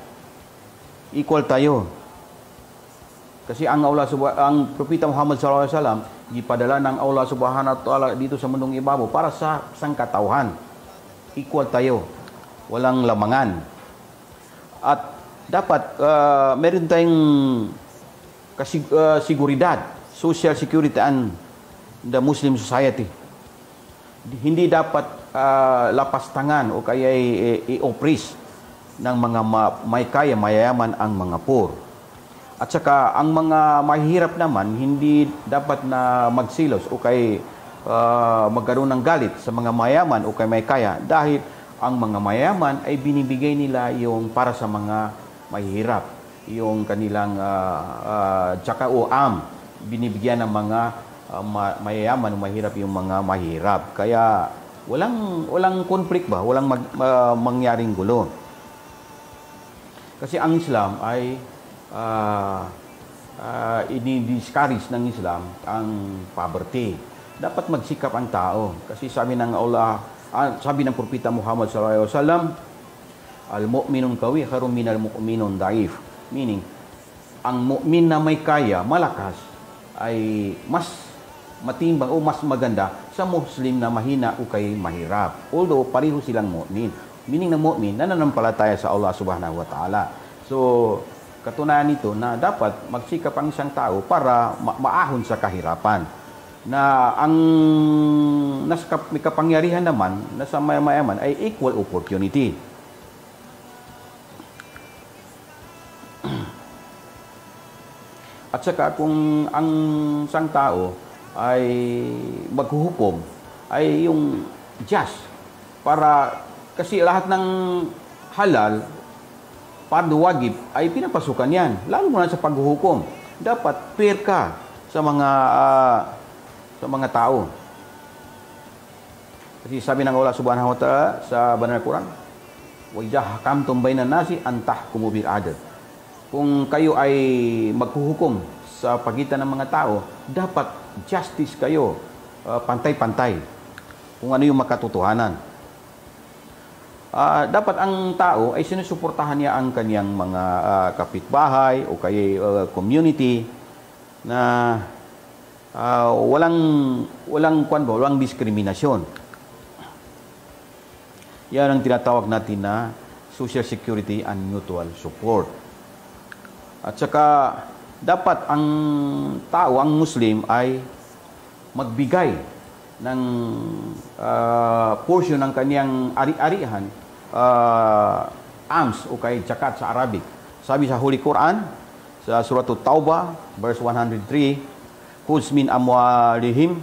Equal tayo. Kasi ang Propeta Muhammad sallallahu alaihi wasallam gipadala ng Allah Subhanahu wa Ta'ala dito sa mundong ibabaw para sa sangkatauhan. Equal tayo. Walang lamangan. At dapat meron tayong seguridad, social security and the Muslim society. Hindi dapat lapas tangan o kaya i-oppress ng mga may kaya, mayayaman ang mga poor. At saka ang mga mahihirap naman, hindi dapat na magsilos o kay magkaroon ng galit sa mga mayaman o kay may kaya dahil ang mga mayaman ay binibigay nila yung para sa mga mahihirap. Yung kanilang tsaka o binibigyan ng mga mayayaman o mahirap yung mga mahirap. Kaya walang conflict ba? Walang mangyaring gulo. Kasi ang Islam ay ini-discourage ng Islam ang poverty. Dapat magsikap ang tao. Kasi sabi ng Allah, sabi ng Propeta Muhammad sallallahu alaihi wasallam, al-mu'minun qawi khairun minal mu'minun da'if. Meaning, ang mu'min na may kaya, malakas, ay mas matimbang o mas maganda sa Muslim na mahina o kay mahirap. Although, pareho silang mu'min. Meaning ng mu'min, nananampalataya sa Allah Subhanahu wa Ta'ala. So, katunayan nito na dapat magsikap ang isang tao para maahon sa kahirapan. Na ang may kapangyarihan naman na sa mayaman ay equal opportunity. At saka kung ang isang tao ay maghuhukom, ay yung just. Para, kasi lahat ng halal, fardu wajib, ay pinapasukan yan. Lalo mo na sa paghuhukom. Dapat fair ka sa mga tao. Kasi sabi ng Allah Subhanahu wa Ta'ala sa Banal Quran, wa idza hakamtum bainan nasi an tahkumu bil adl. Kung kayo ay maghuhukom sa pagitan ng mga tao, dapat justice kayo, pantay-pantay. Kung ano yung makatotohanan. Dapat ang tao ay sinusuportahan niya ang kanyang mga kapitbahay o kay community na walang diskriminasyon. Yan ang tinatawag natin na social security and mutual support. At saka dapat ang tao, ang Muslim ay magbigay ng portion ng kanyang ari-arihan, alms o kay zakat sa Arabic. Sabi sa Holy Quran, sa Surah At-Taubah, verse 103, "Khudz min amwalihim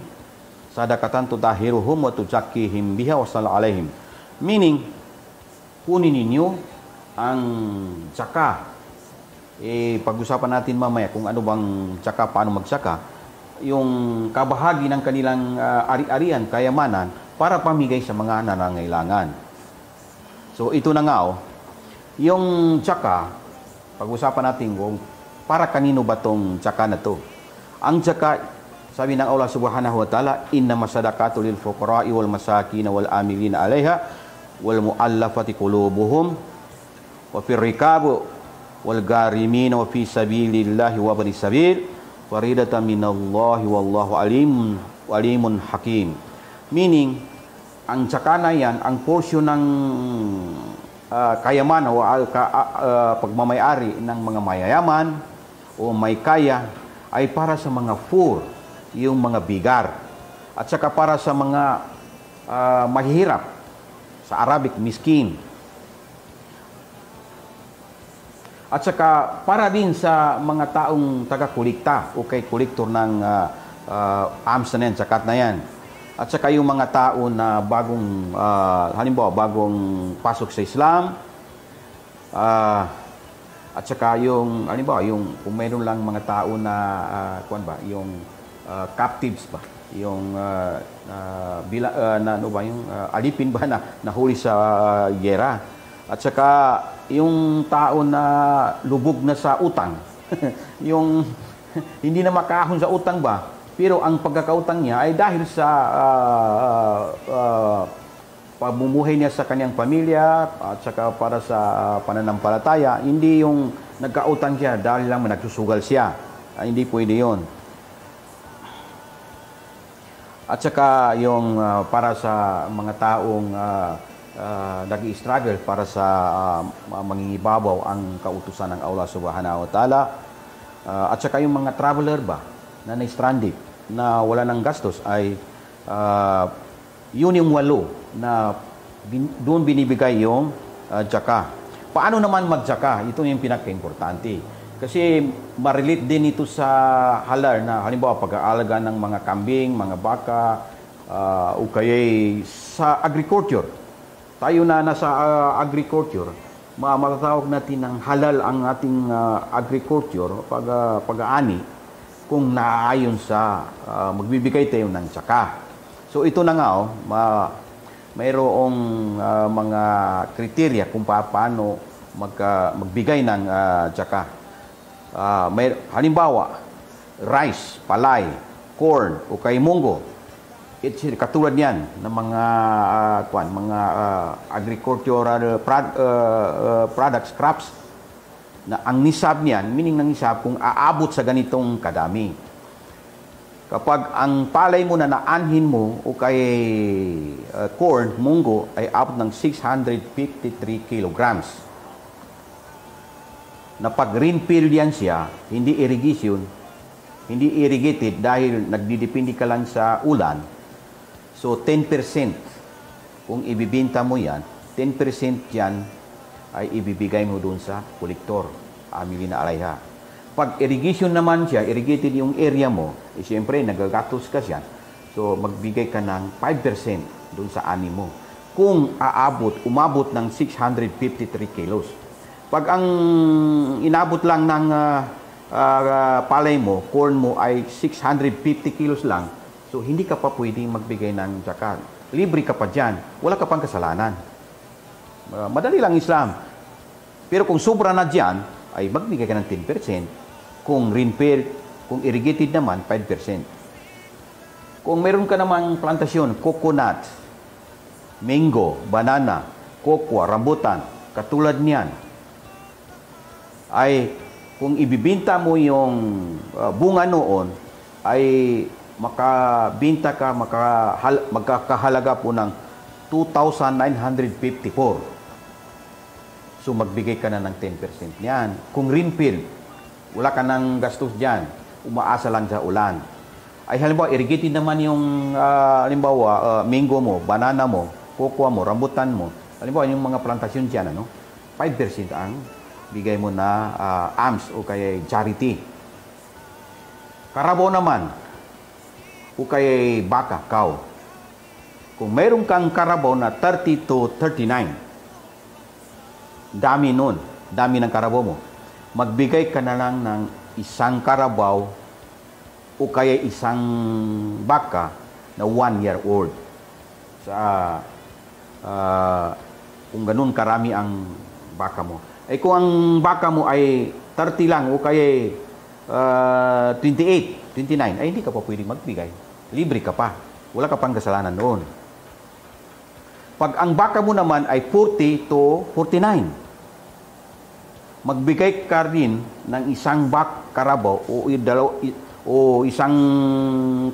sadaqatan tutahhiruhum wa tuzakkihim biha wa salli alaihim." Meaning, kunin ninyo ang zakat. Pag-usapan natin mamaya kung ano bang zakat, paano magsaka. Yung kabahagi ng kanilang ari-arian, kayamanan, para pamigay sa mga nangangailangan. So, ito na nga, yung zakat, pag-usapan natin kung para kanino ba tong zakat na to. Ang zakat, sabi ng Allah Subhanahu wa Ta'ala, "Innamas sadaqatu lil fuqara'i wal masakin wal amilina 'alaiha wal mu'allafati qulubuhum wa fir riqab wal garimin wa fi sabilillahi wa bani sabil faridatan minallahi wallahu alimun hakim." Meaning, ang zakana yan, ang portion ng kayamanan o pagmamayari ng mga mayayaman o may kaya ay para sa mga poor, yung mga bigar, at saka para sa mga mahihirap, sa Arabic, miskin. At saka para din sa mga taong taga-kulikta o kay kolektor ng alms na yan, zakat na yan. At saka yung mga tao na bagong, halimbawa, bagong pasok sa Islam, at saka yung, halimbawa, yung kung mayroon lang mga tao na, yung captives ba? Yung alipin ba na nahuli sa giyera. At saka yung tao na lubog na sa utang, yung hindi na makahon sa utang ba, pero ang pagkakautang niya ay dahil sa pamumuhay niya sa kanyang pamilya at saka para sa pananampalataya, hindi yung nagkautang siya dahil lang nagsusugal siya. Hindi pwede yon. At saka yung para sa mga taong nag-i-struggle para sa mangingibabaw ang kautusan ng Allah Subhanahu wa Ta'ala. At saka yung mga traveler ba na na-stranded, na wala ng gastos, ay yun yung 8 na doon binibigay yung zakat. Paano naman mag-zakat? Ito yung pinaka-importante. Kasi ma-relate din ito sa halal na halimbawa pag-aalaga ng mga kambing, mga baka, o kaya sa agriculture. Tayo na nasa agriculture, matatawag natin ng halal ang ating agriculture, pag-aani, kung naaayon sa magbibigay tayo ng zakat. So ito na nga, mayroong mga kriteria kung paano magbigay ng zakat. Halimbawa, rice, palay, corn, o kay munggo. Katulad niyan ng mga agricultural products, crops, na ang nisab niyan, meaning ng nisab kung aabot sa ganitong kadami. Kapag ang palay mo na naanhin mo o kay corn, munggo, ay abot ng 653 kilograms. Na pag rainfield yan siya, hindi irrigation, hindi irrigated dahil nagdidepende ka lang sa ulan. So 10% kung ibibinta mo yan, 10% yan ay ibibigay mo doon sa kolektor, amilina alaiha. Pag irrigation naman siya, irrigated yung area mo, siyempre nagagatos ka siya. So magbigay ka ng 5% doon sa ani mo. Kung umabot ng 653 kilos. Pag ang inabot lang ng palay mo, corn mo ay 650 kilos lang, so hindi ka pa pwedeng magbigay ng zakat. Libre ka pa dyan. Wala ka pang kasalanan. Madali lang Islam. Pero kung sobra na dyan, ay magbigay ka ng 10%. Kung rainfed, kung irrigated naman, 5%. Kung meron ka namang plantasyon, coconut, mango, banana, cocoa, rambutan, katulad niyan, ay kung ibibinta mo yung bunga noon, ay makabinta ka, magkakahalaga po ng 2,954. So magbigay ka na ng 10% niyan. Kung rainfed, wala ka ng gastos dyan, umaasa lang sa ulan. Ay halimbawa, irrigated naman yung mango mo, banana mo, cocoa mo, rambutan mo. Halimbawa, yung mga plantasyon dyan, 5% ang bigay mo na alms o kaya charity. Carabao naman, o kaya baka, cow. Kung mayroon kang carabao na 30 to 39, dami nun, dami ng carabao mo, magbigay ka na lang ng isang carabao o kaya isang baka na 1 year old. Kung ganun karami ang baka mo. Ay kung ang baka mo ay 30 lang o kaya 28, 29, ay hindi ka pa pwedeng magbigay. Libre ka pa. Wala ka pang kasalanan noon. Pag ang baka mo naman ay 40 to 49, magbigay ka rin ng isang carabao o isang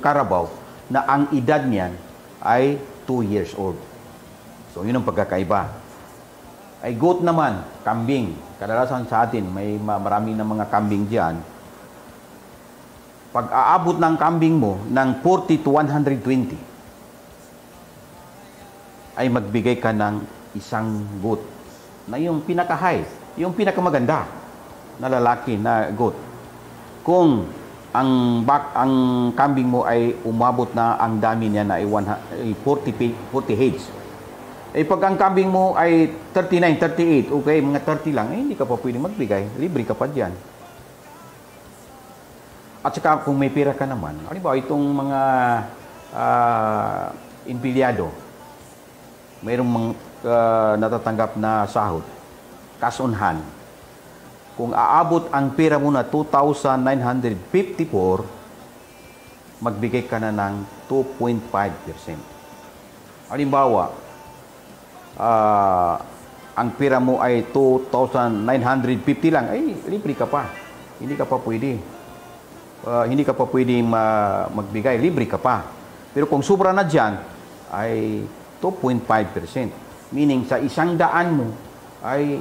carabao na ang edad niyan ay 2 years old. So, yun ang pagkakaiba. Ay goat naman, kambing. Kadalasan sa atin, may marami na mga kambing diyan. Pag aabot ng kambing mo ng 40 to 120, ay magbigay ka ng isang goat na yung pinaka-high, yung pinakamaganda na lalaki na goat. Kung ang kambing mo ay umabot na ang dami niya na ay 40 heads. Eh pag ang kambing mo ay 39, 38, okay, mga 30 lang, eh hindi ka pa pwedeng magbigay. Libre ka pa dyan. At saka kung may pera ka naman, ano ba itong mga empleyado, mayroong natatanggap na sahod, cash on hand. Kung aabot ang pera mo na 2,954, magbigay ka na ng 2.5%. Halimbawa, ang pera mo ay 2,950 lang, ay libre ka pa. Hindi ka pa pwede. Hindi ka pa pwede magbigay, libre ka pa. Pero kung sobra na dyan, ay 2.5%. Meaning, sa 100 mo, ay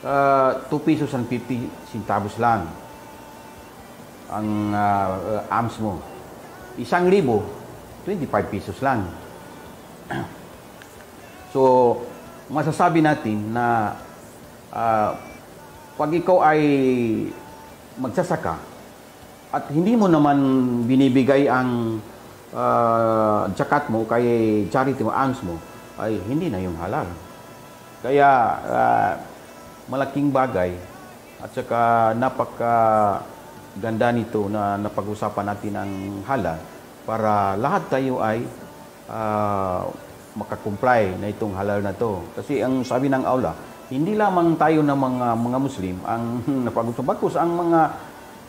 2 pesos and 50 centavos lang ang alms mo. 1,000, 25 pesos lang. So, masasabi natin na pag ikaw ay magsasaka at hindi mo naman binibigay ang zakat mo, kaya charity mo, alms mo, ay hindi na yung halal. Kaya, malaking bagay at saka napakaganda nito na napag-usapan natin ang halal para lahat tayo ay makakomply na itong halal na to. Kasi ang sabi ng aula, hindi lamang tayo na mga Muslim ang napag-usapan, bagkus ang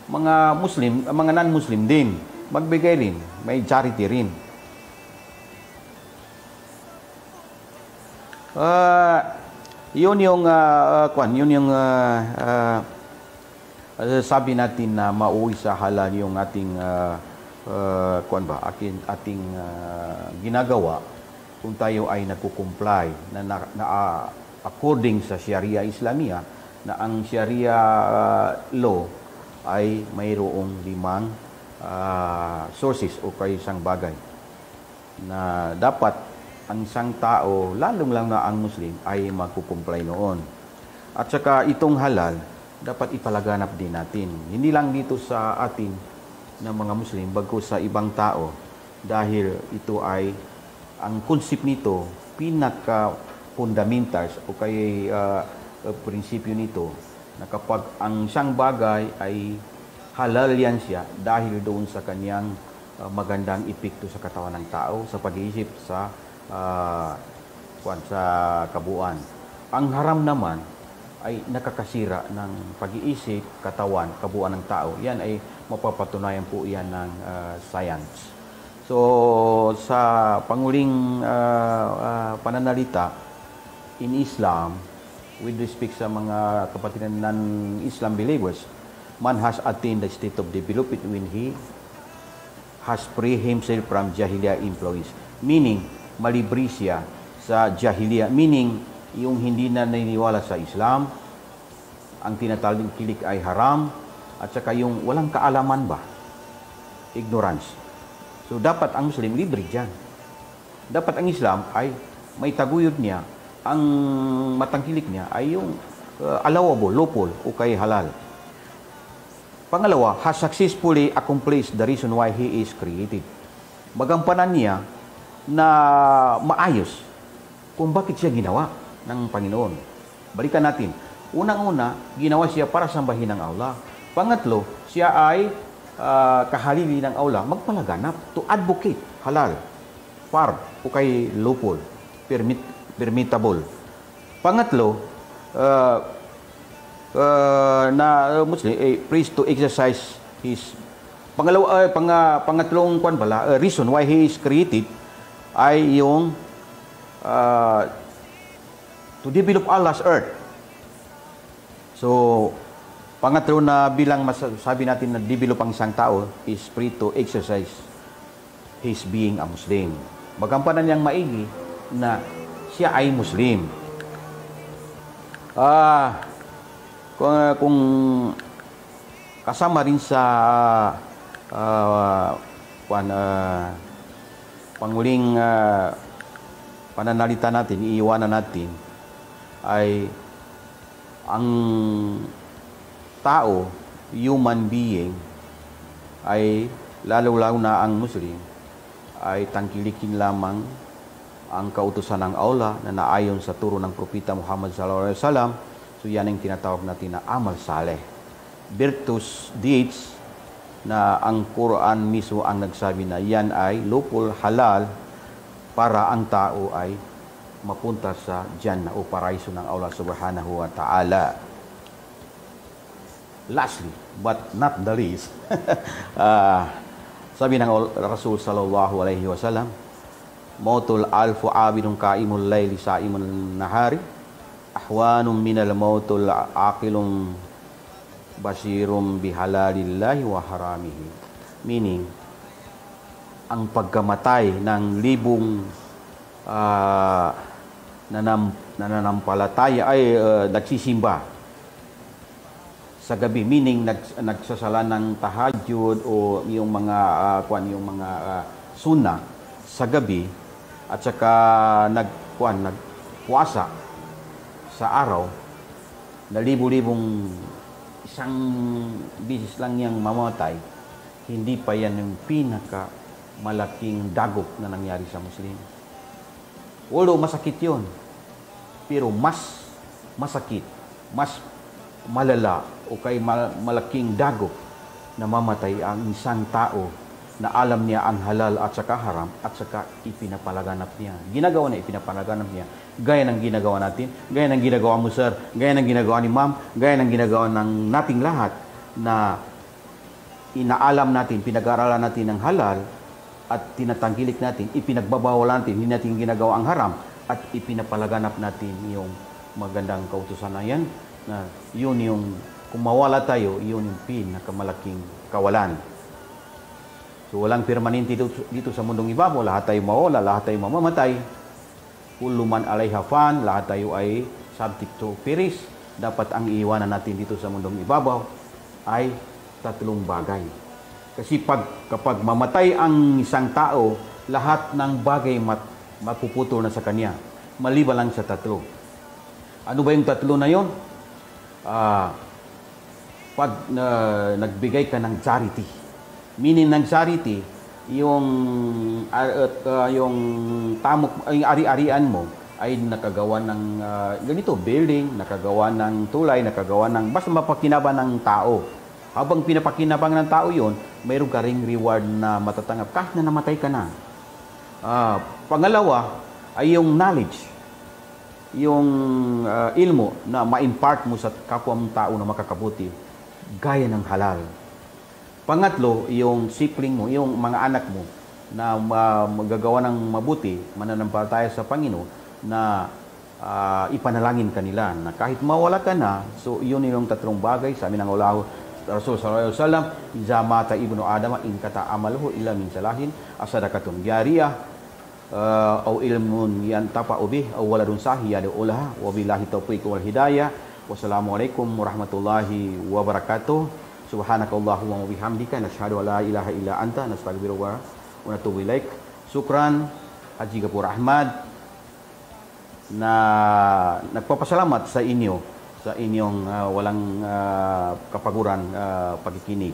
mga Muslim, mga non-Muslim din, magbigay rin, may charity rin. Yun yung sabi natin na mauwi sa halal yung ating ating ginagawa kung tayo ay nagko-comply na according sa Sharia Islamia, na ang Sharia law ay mayroong 5 sources o kay isang bagay na dapat ang isang tao, lalong lang na ang Muslim, ay magko-comply noon. At saka itong halal, dapat ipalaganap din natin. Hindi lang dito sa atin na mga Muslim, bagkus sa ibang tao, dahil ito ay, ang konsep nito, pinaka-fundamentals o kay prinsipyo nito, na kapag ang isang bagay ay halal yan siya dahil doon sa kanyang magandang epekto sa katawan ng tao, sa pag-iisip, sa kabuuan. Ang haram naman ay nakakasira ng pag-iisip, katawan, kabuuan ng tao. Yan ay mapapatunayan po yan ng science. So, sa panguling pananalita in Islam, with respect sa mga kapatiran ng Islam believers, man has attained the state of development when he has freed himself from Jahiliyyah influence. Meaning, malibri siya sa Jahiliyyah. Meaning, yung hindi na naniniwala sa Islam, ang tinatangkilik ay haram, at saka yung walang kaalaman ba? Ignorance. So, dapat ang Muslim libre dyan. Dapat ang Islam ay may taguyod niya, ang matangkilik niya ay yung allowable, lawful, o kay halal. Pangalawa, has successfully accomplished the reason why he is created. Magampanan niya na maayos kung bakit siya ginawa ng Panginoon. Balikan natin. Unang-una, ginawa siya para sambahin ng Allah. Pangatlo, siya ay kahalili ng Allah, magpalaganap, to advocate, halal, far, o kay lawful, permittable. Pangatlo, Muslim, priest to exercise his pangatlong reason why he is created ay yung to develop Allah's earth. So, pangatlo na bilang masasabi natin na develop ang isang tao is free to exercise his being a Muslim. Magampanan niyang maigi na siya ay Muslim. Kung kasama rin sa panguling pananalita natin, iiwanan natin, ay ang tao, human being, ay lalo-lalo na ang Muslim, ay tangkilikin lamang ang kautusan ng Allah na naayon sa turo ng Propeta Muhammad SAW. So yan ang tinatawag natin na amal saleh. Virtuous deeds na ang Quran mismo ang nagsabi na yan ay lawful, halal, para ang tao ay mapunta sa Jannah o paraiso ng Allah Subhanahu wa Ta'ala. Lastly, but not the least, sabi ng Rasul sallallahu alaihi wasallam, mautul alfu abidun kaimul layli saimul nahari ahwanum minal mautul aqilum basirum bihalalillahi wa haramihi. Meaning, ang pagkamatay ng libong nananampalataya ay nagsisimba sa gabi, meaning nagsasala ng tahajjud o yung mga sunna sa gabi, at saka nagpuasa sa araw, na libo-libong isang bisis lang niyang mamatay, hindi pa yan yung pinaka malaking dagok na nangyari sa Muslim. Although masakit yun, pero mas masakit, mas malala o kay malaking dagok na mamatay ang isang tao na alam niya ang halal at saka haram at saka ipinapalaganap niya. Ginagawa niya, ipinapalaganap niya. Gaya ng ginagawa natin, gaya ng ginagawa mo sir, gaya ng ginagawa ni ma'am, gaya ng ginagawa ng nating lahat na inaalam natin, pinag-aaralan natin ng halal at tinatangkilik natin, ipinagbabawal natin, hindi natin ginagawa ang haram at ipinapalaganap natin yung magandang kautusan na yan, na yun yung, kung mawala tayo, yun yung pinakamalaking kawalan. So walang permanente dito sa mundong ibabaw, lahat tayo mawala, lahat tayo mamamatay. Kullu man alayha fan, lahat tayo ay subject to perish. Dapat ang iiwanan natin dito sa mundong ibabaw ay tatlong bagay. Kasi kapag mamatay ang isang tao, lahat ng bagay mapuputol na sa kanya. Maliban lang sa tatlo. Ano ba yung tatlo na yon? pag nagbigay ka ng charity. Meaning ng charity, yung yung ari-arian mo ay nakagawa ng ganito, building, nakagawa ng tulay, nakagawa ng basta mapakinabang ng tao. Habang pinapakinabang ng tao yon, mayroon ka ring reward na matatanggap kahit na namatay ka na. Pangalawa ay yung knowledge, yung ilmo na ma-impart mo sa kapwa mong tao na makakabuti, gaya ng halal. Pangatlo, yung sibling mo, yung mga anak mo na magagawa ng mabuti, mananampalataya sa Panginoon, na ipanalangin kanila na kahit mawala ka na, so yun yung tatlong bagay, sabi ng Rasul sallallahu alaihi wasallam, "Iza mata ibnu Adam in kata amaluhu illa min salahin asadakatun jariyah au ilmun yantafa'u bih au waladun sahih yad'u lahu wa billahi taufiq wal hidayah." Wassalamualaikum warahmatullahi wabarakatuh. Subhanakallahumma wa bihamdika nasyhadu an la ilaha illa anta nastaghfiruka wa natubu ilaik. Sukran Haji Gapur Ahmad, na nagpapasalamat sa inyo sa inyong walang kapaguran pakikinig.